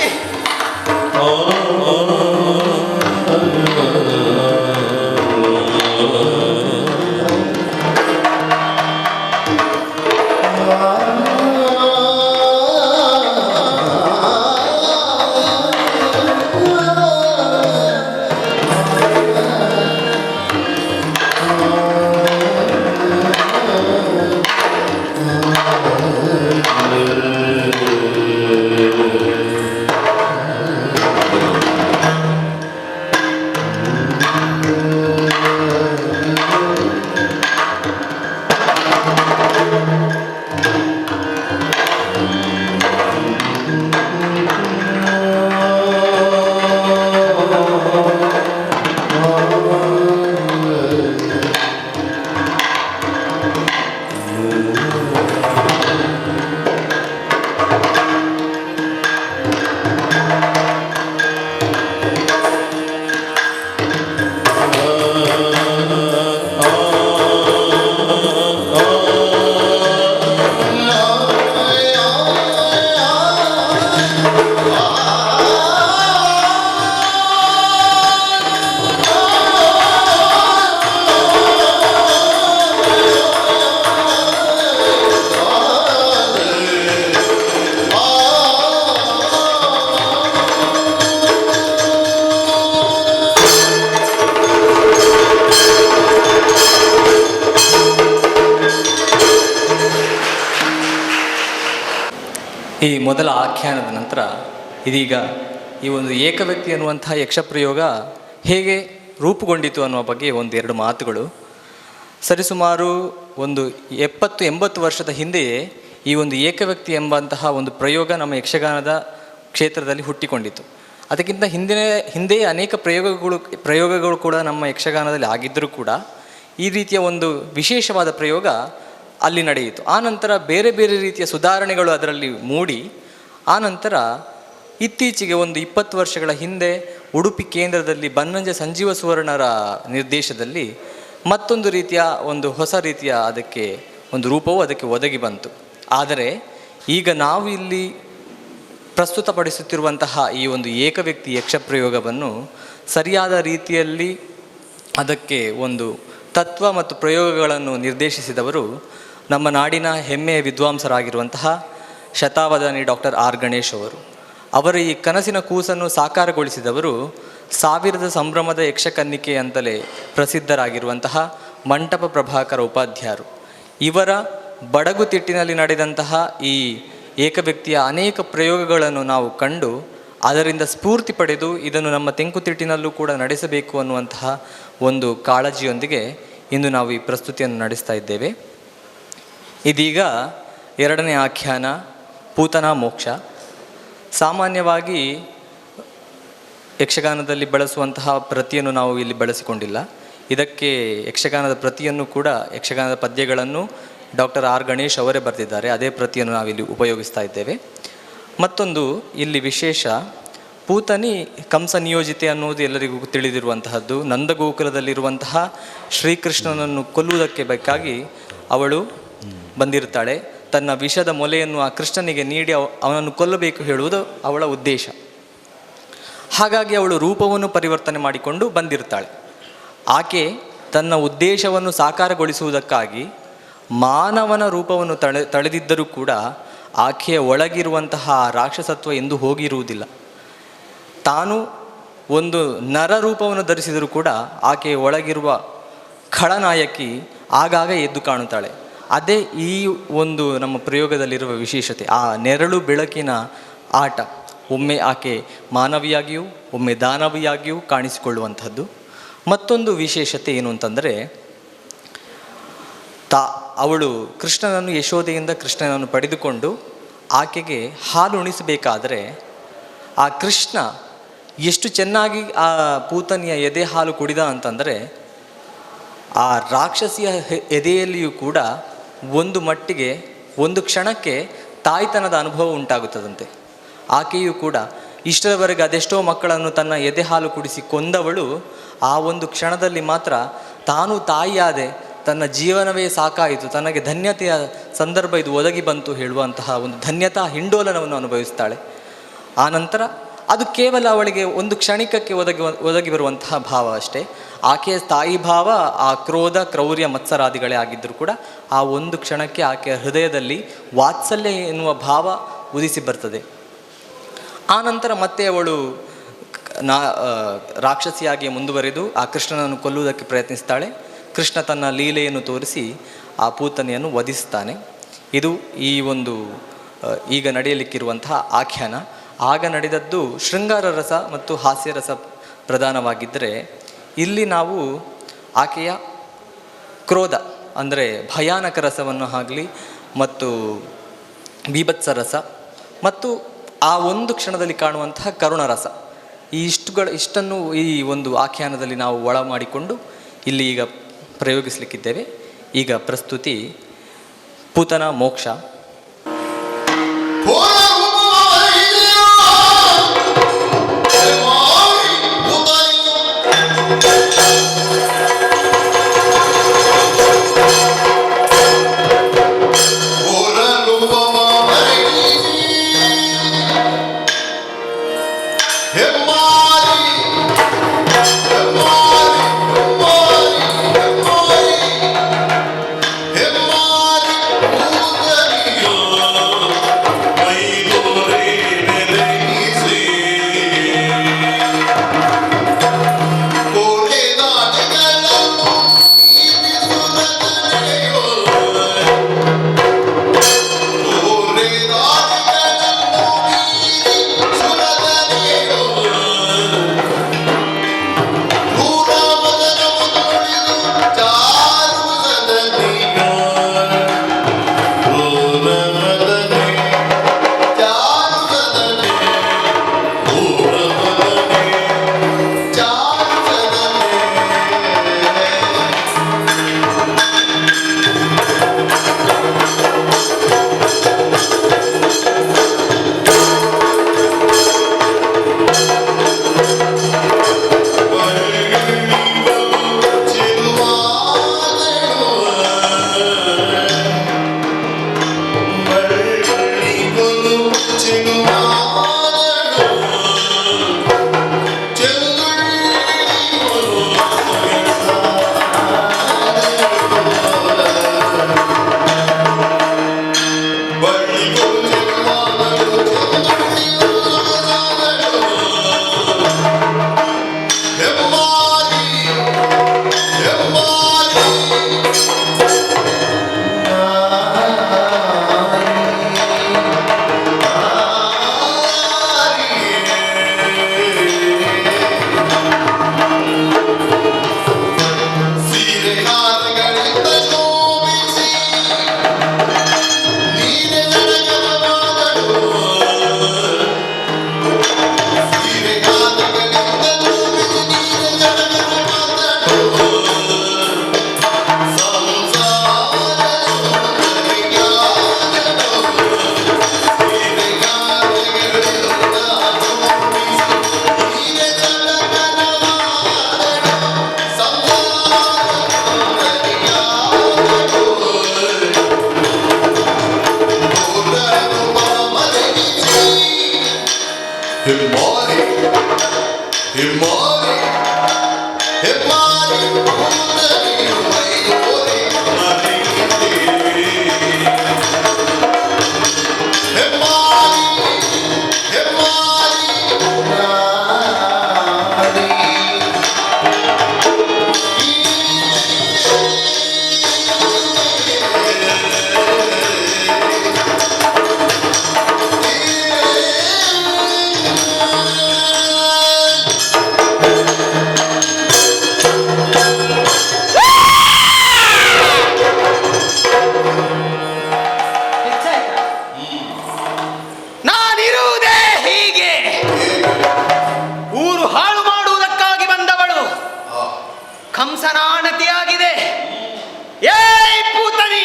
ಈ ಮೊದಲ ಆಖ್ಯಾನದ ನಂತರ ಇದೀಗ ಈ ಒಂದು ಏಕವ್ಯಕ್ತಿ ಅನ್ನುವಂತಹ ಯಕ್ಷಪ್ರಯೋಗ ಹೇಗೆ ರೂಪುಗೊಂಡಿತು ಅನ್ನುವ ಬಗ್ಗೆ ಒಂದೆರಡು ಮಾತುಗಳು. ಸರಿಸುಮಾರು ಒಂದು 70-80 ವರ್ಷದ ಹಿಂದೆಯೇ ಈ ಒಂದು ಏಕವ್ಯಕ್ತಿ ಎಂಬಂತಹ ಒಂದು ಪ್ರಯೋಗ ನಮ್ಮ ಯಕ್ಷಗಾನದ ಕ್ಷೇತ್ರದಲ್ಲಿ ಹುಟ್ಟಿಕೊಂಡಿತು. ಅದಕ್ಕಿಂತ ಹಿಂದೆ ಅನೇಕ ಪ್ರಯೋಗಗಳು ಕೂಡ ನಮ್ಮ ಯಕ್ಷಗಾನದಲ್ಲಿ ಆಗಿದ್ದರೂ ಕೂಡ ಈ ರೀತಿಯ ಒಂದು ವಿಶೇಷವಾದ ಪ್ರಯೋಗ ಅಲ್ಲಿ ನಡೆಯಿತು. ಆನಂತರ ಬೇರೆ ಬೇರೆ ರೀತಿಯ ಸುಧಾರಣೆಗಳು ಅದರಲ್ಲಿ ಮೂಡಿ ಆನಂತರ ಇತ್ತೀಚೆಗೆ ಒಂದು 20 ವರ್ಷಗಳ ಹಿಂದೆ ಉಡುಪಿ ಕೇಂದ್ರದಲ್ಲಿ ಬನ್ನಂಜೆ ಸಂಜೀವ ಸುವರ್ಣರ ನಿರ್ದೇಶದಲ್ಲಿ ಮತ್ತೊಂದು ರೀತಿಯ ಒಂದು ಹೊಸ ರೀತಿಯ ಅದಕ್ಕೆ ಒಂದು ರೂಪವು ಅದಕ್ಕೆ ಒದಗಿ ಬಂತು. ಆದರೆ ಈಗ ನಾವು ಇಲ್ಲಿ ಪ್ರಸ್ತುತಪಡಿಸುತ್ತಿರುವಂತಹ ಈ ಒಂದು ಏಕವ್ಯಕ್ತಿ ಯಕ್ಷಪ್ರಯೋಗವನ್ನು ಸರಿಯಾದ ರೀತಿಯಲ್ಲಿ ಅದಕ್ಕೆ ಒಂದು ತತ್ವ ಮತ್ತು ಪ್ರಯೋಗಗಳನ್ನು ನಿರ್ದೇಶಿಸಿದವರು ನಮ್ಮ ನಾಡಿನ ಹೆಮ್ಮೆಯ ವಿದ್ವಾಂಸರಾಗಿರುವಂತಹ ಶತಾವಧಾನಿ ಡಾಕ್ಟರ್ ಆರ್ ಗಣೇಶ್ ಅವರು. ಅವರ ಈ ಕನಸಿನ ಕೂಸನ್ನು ಸಾಕಾರಗೊಳಿಸಿದವರು ಸಾವಿರದ ಸಂಭ್ರಮದ ಯಕ್ಷಕನ್ನಿಕೆ ಅಂತಲೇ ಪ್ರಸಿದ್ಧರಾಗಿರುವಂತಹ ಮಂಟಪ ಪ್ರಭಾಕರ ಉಪಾಧ್ಯಾಯರು. ಇವರ ಬಡಗುತಿಟ್ಟಿನಲ್ಲಿ ನಡೆದಂತಹ ಈ ಏಕವ್ಯಕ್ತಿಯ ಅನೇಕ ಪ್ರಯೋಗಗಳನ್ನು ನಾವು ಕಂಡು ಅದರಿಂದ ಸ್ಫೂರ್ತಿ ಪಡೆದು ಇದನ್ನು ನಮ್ಮ ತೆಂಕುತಿಟ್ಟಿನಲ್ಲೂ ಕೂಡ ನಡೆಸಬೇಕು ಅನ್ನುವಂತಹ ಒಂದು ಕಾಳಜಿಯೊಂದಿಗೆ ಇಂದು ನಾವು ಈ ಪ್ರಸ್ತುತಿಯನ್ನು ನಡೆಸ್ತಾ ಇದ್ದೇವೆ. ಇದೀಗ ಎರಡನೇ ಆಖ್ಯಾನ ಪೂತನ ಮೋಕ್ಷ. ಸಾಮಾನ್ಯವಾಗಿ ಯಕ್ಷಗಾನದಲ್ಲಿ ಬಳಸುವಂತಹ ಪ್ರತಿಯನ್ನು ನಾವು ಇಲ್ಲಿ ಬಳಸಿಕೊಂಡಿಲ್ಲ. ಇದಕ್ಕೆ ಯಕ್ಷಗಾನದ ಪ್ರತಿಯನ್ನು ಕೂಡ ಯಕ್ಷಗಾನದ ಪದ್ಯಗಳನ್ನು ಡಾಕ್ಟರ್ ಆರ್ ಗಣೇಶ್ ಅವರೇ ಬರೆದಿದ್ದಾರೆ. ಅದೇ ಪ್ರತಿಯನ್ನು ನಾವಿಲ್ಲಿ ಉಪಯೋಗಿಸ್ತಾ ಇದ್ದೇವೆ. ಮತ್ತೊಂದು ಇಲ್ಲಿ ವಿಶೇಷ, ಪೂತನಿ ಕಂಸ ನಿಯೋಜಿತೆ ಅನ್ನುವುದು ಎಲ್ಲರಿಗೂ ತಿಳಿದಿರುವಂತಹದ್ದು. ನಂದಗೋಕುಲದಲ್ಲಿರುವಂತಹ ಶ್ರೀಕೃಷ್ಣನನ್ನು ಕೊಲ್ಲುವುದಕ್ಕೆ ಬೇಕಾಗಿ ಅವಳು ಬಂದಿರ್ತಾಳೆ. ತನ್ನ ವಿಷದ ಮೊಲೆಯನ್ನು ಆ ಕೃಷ್ಣನಿಗೆ ನೀಡಿ ಅವನನ್ನು ಕೊಲ್ಲಬೇಕು ಹೇಳುವುದು ಅವಳ ಉದ್ದೇಶ. ಹಾಗಾಗಿ ಅವಳು ರೂಪವನ್ನು ಪರಿವರ್ತನೆ ಮಾಡಿಕೊಂಡು ಬಂದಿರ್ತಾಳೆ. ಆಕೆ ತನ್ನ ಉದ್ದೇಶವನ್ನು ಸಾಕಾರಗೊಳಿಸುವುದಕ್ಕಾಗಿ ಮಾನವನ ರೂಪವನ್ನು ತಳೆದಿದ್ದರೂ ಕೂಡ ಆಕೆಯ ಒಳಗಿರುವಂತಹ ರಾಕ್ಷಸತ್ವ ಎಂದೂ ಹೋಗಿರುವುದಿಲ್ಲ. ತಾನು ಒಂದು ನರ ರೂಪವನ್ನು ಧರಿಸಿದರೂ ಕೂಡ ಆಕೆಯ ಒಳಗಿರುವ ಖಳನಾಯಕಿ ಆಗಾಗ ಎದ್ದು ಕಾಣುತ್ತಾಳೆ. ಅದೇ ಈ ಒಂದು ನಮ್ಮ ಪ್ರಯೋಗದಲ್ಲಿರುವ ವಿಶೇಷತೆ, ಆ ನೆರಳು ಬೆಳಕಿನ ಆಟ. ಒಮ್ಮೆ ಆಕೆ ಮಾನವಿಯಾಗಿಯೂ ಒಮ್ಮೆ ದಾನವಿಯಾಗಿಯೂ ಕಾಣಿಸಿಕೊಳ್ಳುವಂಥದ್ದು. ಮತ್ತೊಂದು ವಿಶೇಷತೆ ಏನು ಅಂತಂದರೆ, ಅವಳು ಕೃಷ್ಣನನ್ನು ಯಶೋದೆಯಿಂದ ಕೃಷ್ಣನನ್ನು ಪಡೆದುಕೊಂಡು ಆಕೆಗೆ ಹಾಲು ಉಣಿಸಬೇಕಾದರೆ ಆ ಕೃಷ್ಣ ಎಷ್ಟು ಚೆನ್ನಾಗಿ ಆ ಪೂತನಿಯ ಎದೆ ಹಾಲು ಕುಡಿದ ಅಂತಂದರೆ ಆ ರಾಕ್ಷಸಿಯ ಎದೆಯಲ್ಲಿಯೂ ಕೂಡ ಒಂದು ಮಟ್ಟಿಗೆ ಒಂದು ಕ್ಷಣಕ್ಕೆ ತಾಯ್ತನದ ಅನುಭವ ಉಂಟಾಗುತ್ತದಂತೆ. ಆಕೆಯೂ ಕೂಡ ಇಷ್ಟರವರೆಗೆ ಅದೆಷ್ಟೋ ಮಕ್ಕಳನ್ನು ತನ್ನ ಎದೆ ಹಾಲು ಕುಡಿಸಿ ಕೊಂದವಳು ಆ ಒಂದು ಕ್ಷಣದಲ್ಲಿ ಮಾತ್ರ ತಾನು ತಾಯಿಯಾದೆ, ತನ್ನ ಜೀವನವೇ ಸಾಕಾಯಿತು, ತನಗೆ ಧನ್ಯತೆಯ ಸಂದರ್ಭ ಇದು ಒದಗಿ ಬಂತು ಹೇಳುವಂತಹ ಒಂದು ಧನ್ಯತಾ ಹಿಂಡೋಲನವನ್ನು ಅನುಭವಿಸ್ತಾಳೆ. ಆನಂತರ ಅದು ಕೇವಲ ಅವಳಿಗೆ ಒಂದು ಕ್ಷಣಿಕಕ್ಕೆ ಒದಗಿ ಬರುವಂತಹ ಭಾವ ಅಷ್ಟೇ. ಆಕೆಯ ಸ್ಥಾಯಿ ಭಾವ ಆ ಕ್ರೋಧ, ಕ್ರೌರ್ಯ, ಮತ್ಸರಾದಿಗಳೇ ಆಗಿದ್ದರೂ ಕೂಡ ಆ ಒಂದು ಕ್ಷಣಕ್ಕೆ ಆಕೆಯ ಹೃದಯದಲ್ಲಿ ವಾತ್ಸಲ್ಯ ಎನ್ನುವ ಭಾವ ಉದಿಸಿ ಬರ್ತದೆ. ಆನಂತರ ಮತ್ತೆ ಅವಳು ರಾಕ್ಷಸಿಯಾಗಿ ಮುಂದುವರೆದು ಆ ಕೃಷ್ಣನನ್ನು ಕೊಲ್ಲುವುದಕ್ಕೆ ಪ್ರಯತ್ನಿಸ್ತಾಳೆ. ಕೃಷ್ಣ ತನ್ನ ಲೀಲೆಯನ್ನು ತೋರಿಸಿ ಆ ಪೂತನೆಯನ್ನು ವಧಿಸ್ತಾನೆ. ಇದು ಈ ಒಂದು ಈಗ ನಡೆಯಲಿಕ್ಕಿರುವಂತಹ ಆಖ್ಯಾನ. ಆಗ ನಡೆದದ್ದು ಶೃಂಗಾರ ರಸ ಮತ್ತು ಹಾಸ್ಯರಸ ಪ್ರಧಾನವಾಗಿದ್ದರೆ, ಇಲ್ಲಿ ನಾವು ಆಕೆಯ ಕ್ರೋಧ ಅಂದರೆ ಭಯಾನಕ ರಸವನ್ನು ಆಗಲಿ ಮತ್ತು ಬೀಭತ್ಸ ರಸ ಮತ್ತು ಆ ಒಂದು ಕ್ಷಣದಲ್ಲಿ ಕಾಣುವಂತಹ ಕರುಣರಸ, ಇಷ್ಟನ್ನು ಈ ಒಂದು ಆಖ್ಯಾನದಲ್ಲಿ ನಾವು ಒಳ ಮಾಡಿಕೊಂಡು ಇಲ್ಲಿ ಈಗ ಪ್ರಯೋಗಿಸಲಿಕ್ಕಿದ್ದೇವೆ. ಈಗ ಪ್ರಸ್ತುತಿ ಪೂತನ ಮೋಕ್ಷ. Hemari, ಹೆಮ್ಮಾರಿ ಹೆಮ್ಮಾರಿ ಹೆಮ್ಮಾರಿ ಕೂದಲಿಯು ಮೈದೋರಿ ಮರೆಯುತ್ತೇವೆ. ಹೆಮ್ಮಾರಿ ಹೆಮ್ಮಾರಿ ನಾಡಿ. ನಾನಿರುವುದೇ ಹೀಗೆ. ಊರು ಹಾಳು ಮಾಡುವುದಕ್ಕಾಗಿ ಬಂದವಳು ಕಂಸನ ಆಣತಿಯಾಗಿದೆ. ಏಯ್ ಪೂತನಿ,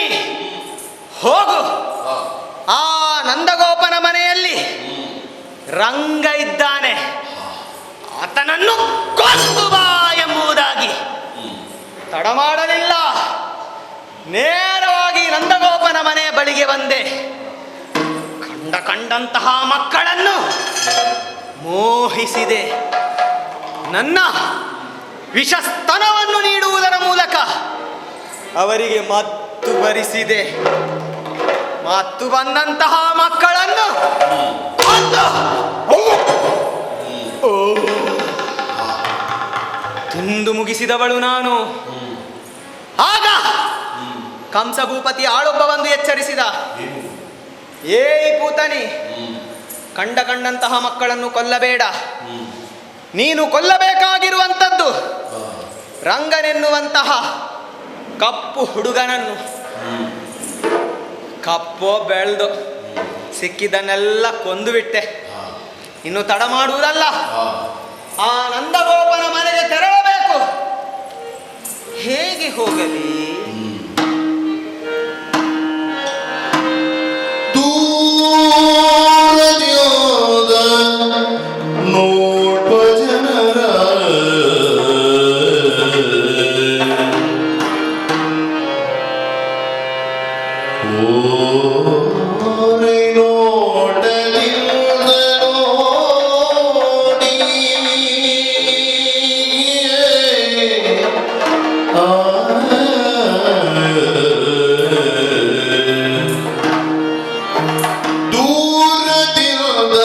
ಹೋಗು. ಆ ನಂದಗೋಪನ ಮನೆಯಲ್ಲಿ ರಂಗ ಇದ್ದಾನೆ, ಆತನನ್ನು ಕೊಂದು ಬಾ ಎಂಬುದಾಗಿ ತಡ ಮಾಡಲಿಲ್ಲ. ನೇರವಾಗಿ ನಂದಗೋಪನ ಮನೆ ಬಳಿಗೆ ಬಂದೆ. ಕಂಡಂತಹ ಮಕ್ಕಳನ್ನು ಮೋಹಿಸಿದೆ. ನನ್ನ ವಿಷಸ್ತನವನ್ನು ನೀಡುವುದರ ಮೂಲಕ ಅವರಿಗೆ ಮತ್ತು ಬರಿಸಿದೆ. ಮತ್ತು ಬಂದಂತಹ ಮಕ್ಕಳನ್ನು ಕೊಂದು ತಿಂದು ಮುಗಿಸಿದವಳು ನಾನು. ಆಗ ಕಂಸ ಭೂಪತಿ ಆಳೊಬ್ಬ ಬಂದು ಎಚ್ಚರಿಸಿದ. ಏಯ್ ಪೂತನಿ, ಕಂಡಂತಹ ಮಕ್ಕಳನ್ನು ಕೊಲ್ಲಬೇಡ. ನೀನು ಕೊಲ್ಲಬೇಕಾಗಿರುವಂಥದ್ದು ರಂಗನೆನ್ನುವಂತಹ ಕಪ್ಪು ಹುಡುಗನನ್ನು. ಕಪ್ಪೋ ಬೆಳೆದು ಸಿಕ್ಕಿದ್ದನ್ನೆಲ್ಲ ಕೊಂದು ಬಿಟ್ಟೆ. ಇನ್ನು ತಡ ಮಾಡುವುದಲ್ಲ, ಆ ನಂದಗೋಪನ ಮನೆಗೆ ತೆರಳಬೇಕು. ಹೇಗೆ ಹೋಗಲಿ? ದೂರದ್ಯೋದ ನೋಡ್ಪ ಜನರ ಓರೆ ನೋಟದಿಂದ ನೋಡಿ ದೂರದಿಂದ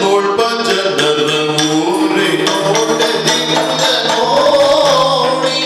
ನೋಡ್ಪ ಜನರ ಊರೆ ನೋಟದಿಂದ ನೋಡಿ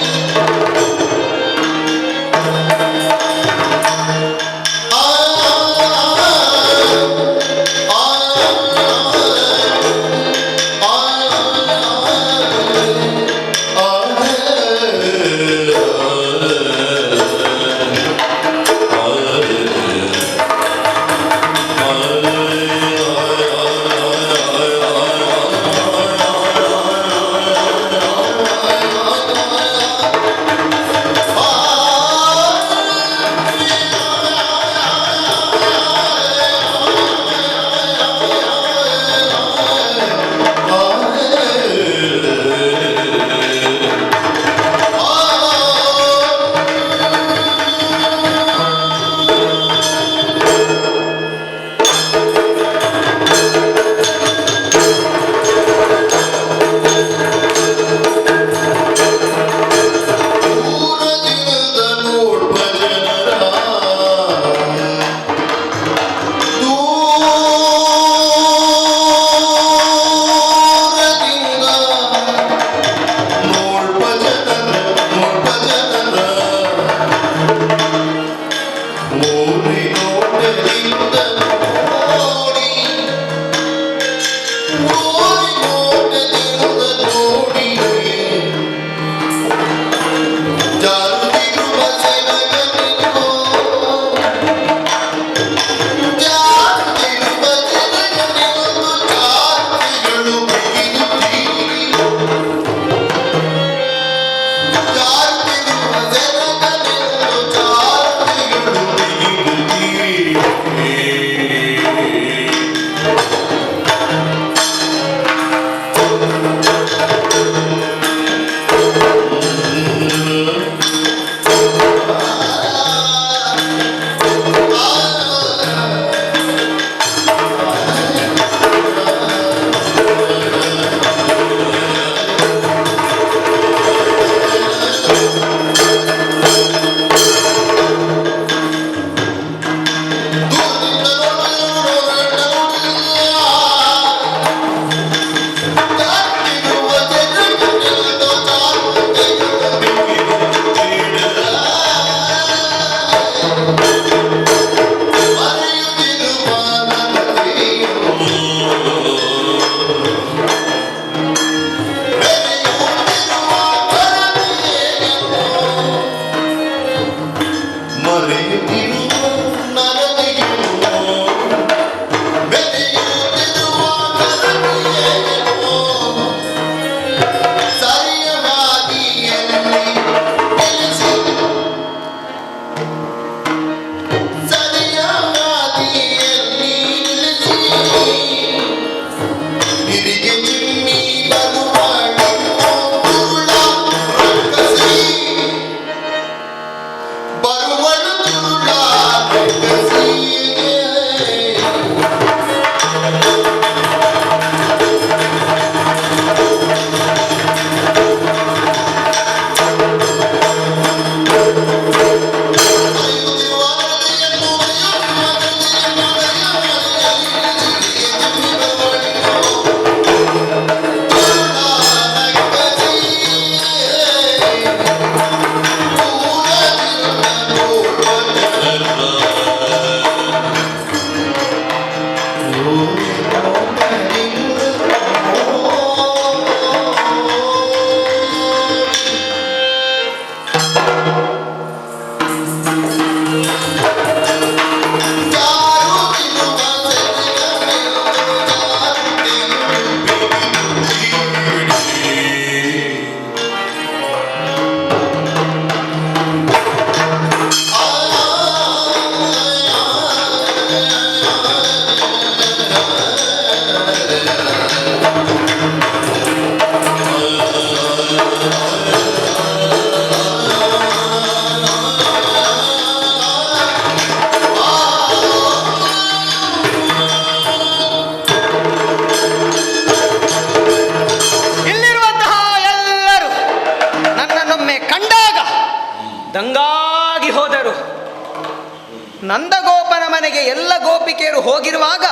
ನಂದಗೋಪನ ಮನೆಗೆ ಎಲ್ಲ ಗೋಪಿಕೆಯರು ಹೋಗಿರುವಾಗ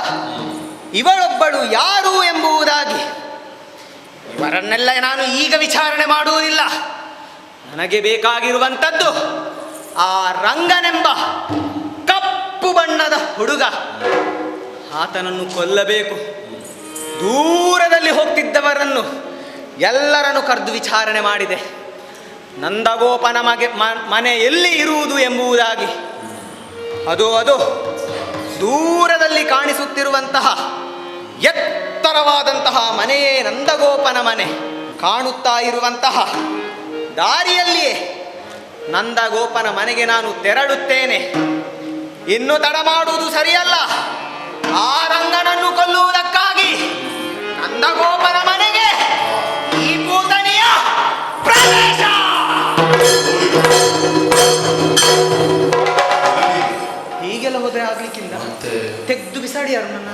ಇವಳೊಬ್ಬಳು ಯಾರು ಎಂಬುದಾಗಿ ಇವರನ್ನೆಲ್ಲ ನಾನು ಈಗ ವಿಚಾರಣೆ ಮಾಡುವುದಿಲ್ಲ. ನನಗೆ ಬೇಕಾಗಿರುವಂಥದ್ದು ಆ ರಂಗನೆಂಬ ಕಪ್ಪು ಬಣ್ಣದ ಹುಡುಗ. ಆತನನ್ನು ಕೊಲ್ಲಬೇಕು. ದೂರದಲ್ಲಿ ಹೋಗ್ತಿದ್ದವರನ್ನು ಎಲ್ಲರನ್ನು ಕರೆದು ವಿಚಾರಣೆ ಮಾಡಿದೆ. ನಂದಗೋಪನ ಮನೆ ಎಲ್ಲಿ ಇರುವುದು ಎಂಬುದಾಗಿ. ಅದು ದೂರದಲ್ಲಿ ಕಾಣಿಸುತ್ತಿರುವಂತಹ ಎತ್ತರವಾದಂತಹ ಮನೆಯೇ ನಂದಗೋಪನ ಮನೆ. ಕಾಣುತ್ತಾ ಇರುವಂತಹ ದಾರಿಯಲ್ಲಿಯೇ ನಂದಗೋಪನ ಮನೆಗೆ ನಾನು ತೆರಳುತ್ತೇನೆ. ಇನ್ನು ತಡ ಮಾಡುವುದು ಸರಿಯಲ್ಲ. ಆ ರಂಗನನ್ನು ಕೊಲ್ಲುವುದಕ್ಕಾಗಿ ನಂದಗೋಪನ ಮನೆಗೆ ಈ ಕೂತನಿಯ ಪ್ರವೇಶ. ಹೀಗೆಲ್ಲ ಹೋದ್ರೆ ಆಗ್ಲಿಕ್ಕಿಲ್ಲ. ತೆಗೆದು ಬಿಸಾಡಿ ಯಾರು ನನ್ನ.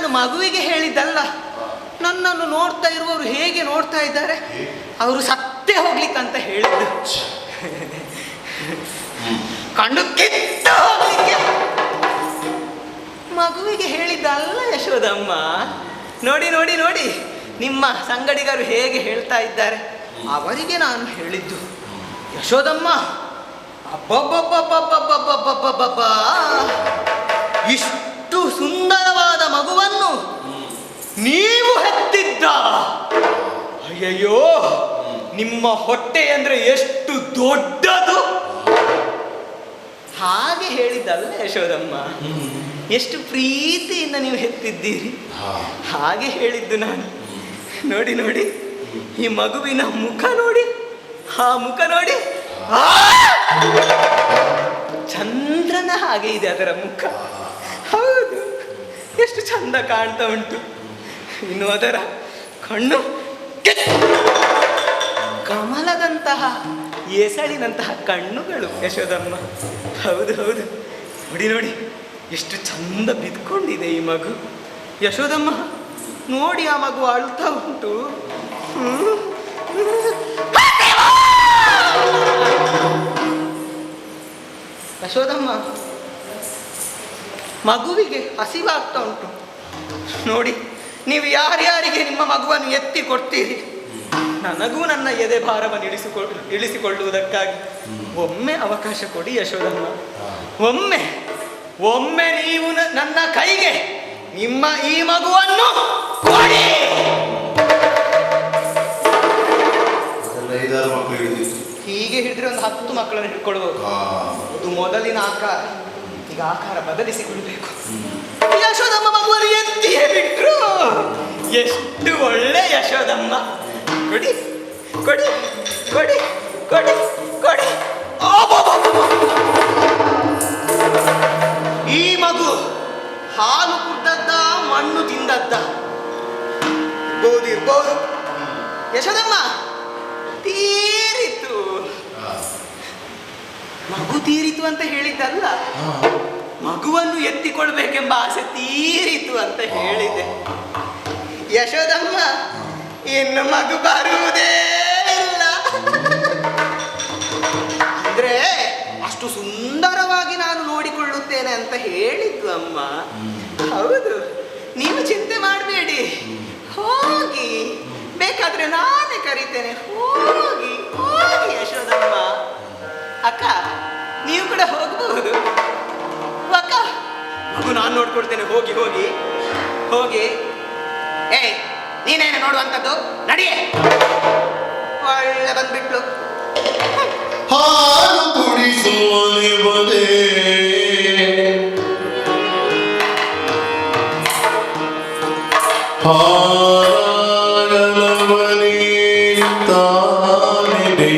ನಾನು ಮಗುವಿಗೆ ಹೇಳಿದ್ದಲ್ಲ. ನನ್ನನ್ನು ನೋಡ್ತಾ ಇರುವವರು ಹೇಗೆ ನೋಡ್ತಾ ಇದ್ದಾರೆ, ಅವರು ಸತ್ತೇ ಹೋಗ್ಲಿಕ್ಕಂತ ಹೇಳಿದ್ದು. ಕಂಡು ಕಿತ್ತ ಹೋಗ್ಲಿಕ್ಕೆ ಮಗುವಿಗೆ ಹೇಳಿದ್ದಲ್ಲ ಯಶೋದಮ್ಮ. ನೋಡಿ ನೋಡಿ ನೋಡಿ, ನಿಮ್ಮ ಸಂಗಡಿಗರು ಹೇಗೆ ಹೇಳ್ತಾ ಇದ್ದಾರೆ, ಅವರಿಗೆ ನಾನು ಹೇಳಿದ್ದು. ಯಶೋದಮ್ಮ, ಅಬ್ಬಬ್ಬಬ್ಬಬ್ಬಬ್ಬಬ್ಬಬ್ಬಬ್ಬಬ್ಬ, ಇಷ್ಟು ಸುಂದರವಾದ ಮಗುವನ್ನು ನೀವು ಹೆತ್ತಿದ್ದ? ಅಯ್ಯಯ್ಯೋ, ನಿಮ್ಮ ಹೊಟ್ಟೆ ಅಂದ್ರೆ ಎಷ್ಟು ದೊಡ್ಡದು. ಹಾಗೆ ಹೇಳಿದ್ದಲ್ಲ ಯಶೋದಮ್ಮ, ಎಷ್ಟು ಪ್ರೀತಿಯಿಂದ ನೀವು ಹೆತ್ತಿದ್ದೀರಿ, ಹಾಗೆ ಹೇಳಿದ್ದು ನಾನು. ನೋಡಿ ನೋಡಿ, ಈ ಮಗುವಿನ ಮುಖ ನೋಡಿ, ಆ ಮುಖ ನೋಡಿ, ಚಂದ್ರನ ಹಾಗೆ ಇದೆ ಅದರ ಮುಖ. ಹೌದು, ಎಷ್ಟು ಚಂದ ಕಾಣ್ತಾ ಉಂಟು. ಇನ್ನು ಅದರ ಕಣ್ಣು ಕಮಲದಂತಹ, ಎಸಳಿನಂತಹ ಕಣ್ಣುಗಳು ಯಶೋದಮ್ಮ. ಹೌದು ಹೌದು, ನೋಡಿ ನೋಡಿ, ಎಷ್ಟು ಚಂದ ಬಿದ್ಕೊಂಡಿದೆ ಈ ಮಗು. ಯಶೋದಮ್ಮ ನೋಡಿ, ಆ ಮಗು ಅಳ್ತಾ ಉಂಟು. ಯಶೋದಮ್ಮ, ಮಗುವಿಗೆ ಹಸಿವಾಗ್ತಾ ಉಂಟು. ನೋಡಿ, ನೀವು ಯಾರ್ಯಾರಿಗೆ ನಿಮ್ಮ ಮಗುವನ್ನು ಎತ್ತಿ ಕೊಡ್ತೀರಿ, ನನಗೂ ನನ್ನ ಎದೆ ಭಾರವನ್ನು ಇಳಿಸಿಕೊಳ್ಳುವುದಕ್ಕಾಗಿ ಒಮ್ಮೆ ಅವಕಾಶ ಕೊಡಿ ಯಶೋದಮ್ಮ. ಒಮ್ಮೆ ಒಮ್ಮೆ ನೀವು ನನ್ನ ಕೈಗೆ ನಿಮ್ಮ ಈ ಮಗುವನ್ನು ಕೊಡಿ. ಹೀಗೆ ಹಿಡಿದ್ರೆ ಒಂದು 10 ಮಕ್ಕಳನ್ನು ಹಿಡ್ಕೊಳ್ಬಹುದು. ಅದು ಮೊದಲಿನ ಆಕಾರ. ಈಗ ಆಕಾರ ಬದಲಿಸಿಕೊಳ್ಬೇಕು. ಯಶೋದಮ್ಮ ಮಗುವನ್ನು ಎತ್ತಿಯೇ ಬಿಟ್ರು. ಎಷ್ಟು ಒಳ್ಳೆ ಯಶೋದಮ್ಮ. ಕೊಡಿ ಕೊಡಿ ಕೊಡಿ ಕೊಡಿ ಕೊಡಿ. ಈ ಮಗು ಹಾಲು ಕುಡ್ದದ್ದ, ಮಣ್ಣು ತಿಂದದ್ದ ಇರ್ಬೋದು. ಯಶೋದಮ್ಮ, ತೀರಿತು ಮಗು, ತೀರಿತು ಅಂತ ಹೇಳಿದ್ದಲ್ಲ, ಮಗುವನ್ನು ಎತ್ತಿಕೊಳ್ಬೇಕೆಂಬ ಆಸೆ ತೀರಿತು ಅಂತ ಹೇಳಿದೆ. ಯಶೋದಮ್ಮ, ಇನ್ನು ಮಗು ಬರುವುದೇ ಇಲ್ಲ. ಅಂದ್ರೆ ಅಷ್ಟು ಸುಂದರವಾಗಿ ನಾನು ನೋಡಿಕೊಳ್ಳುತ್ತೇನೆ ಅಂತ ಹೇಳಿದ್ದು ಅಮ್ಮ. ಹೌದು, ನೀವು ಚಿಂತೆ ಮಾಡಬೇಡಿ, ಹೋಗಿ, ಬೇಕಾದ್ರೆ ನಾನೇ ಕರೀತೇನೆ. ಹೋಗಿ ಹೋಗಿ ಯಶೋದಮ್ಮ. ಅಕ್ಕ, ನೀವು ಕೂಡ ಹೋಗಬಹುದು. ಅಕ್ಕ, ಮಗು ನಾನು ನೋಡ್ಕೊಡ್ತೇನೆ. ಹೋಗಿ ಹೋಗಿ ಹೋಗಿ. ನೀನೇನು ನೋಡುವಂಥದ್ದು, ನಡಿಯೇ. ಒಳ್ಳೆ ಬಂದ್ಬಿಟ್ಲು. ಹಾಲು ಕುಡಿಸುವನೆ ಹಾರಲವನೇ ತಾನಿಗೆ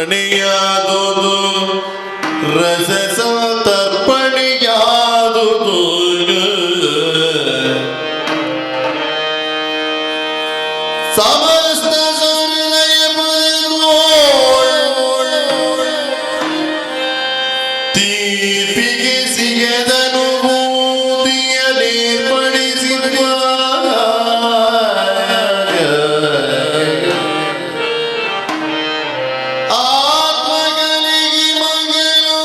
ಅರ್ಪಣೆಯಾದುದು ರಜಸ ತರ್ಪಣೆಯಾದುದು ಸಮಸ್ತ ಸರ್ವಯ ಪಡೆದು ಎದನುಭೂತಿಯನ್ನೇರ್ಪಡಿಸಿರುವ ಆತ್ಮಗಳಿಗೆ ಮಂಗಲು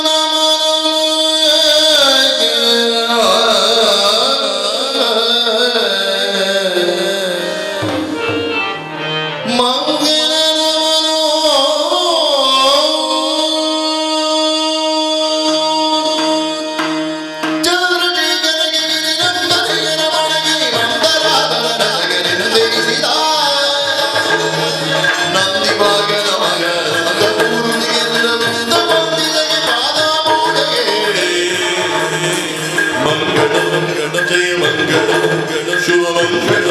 ಮಂಗಲ ಮಂಗಳ ಮಂಗಳ ಜಯ ಮಂಗಳ ಮಂಗಳ ಶುಭ ಮಂಗಳ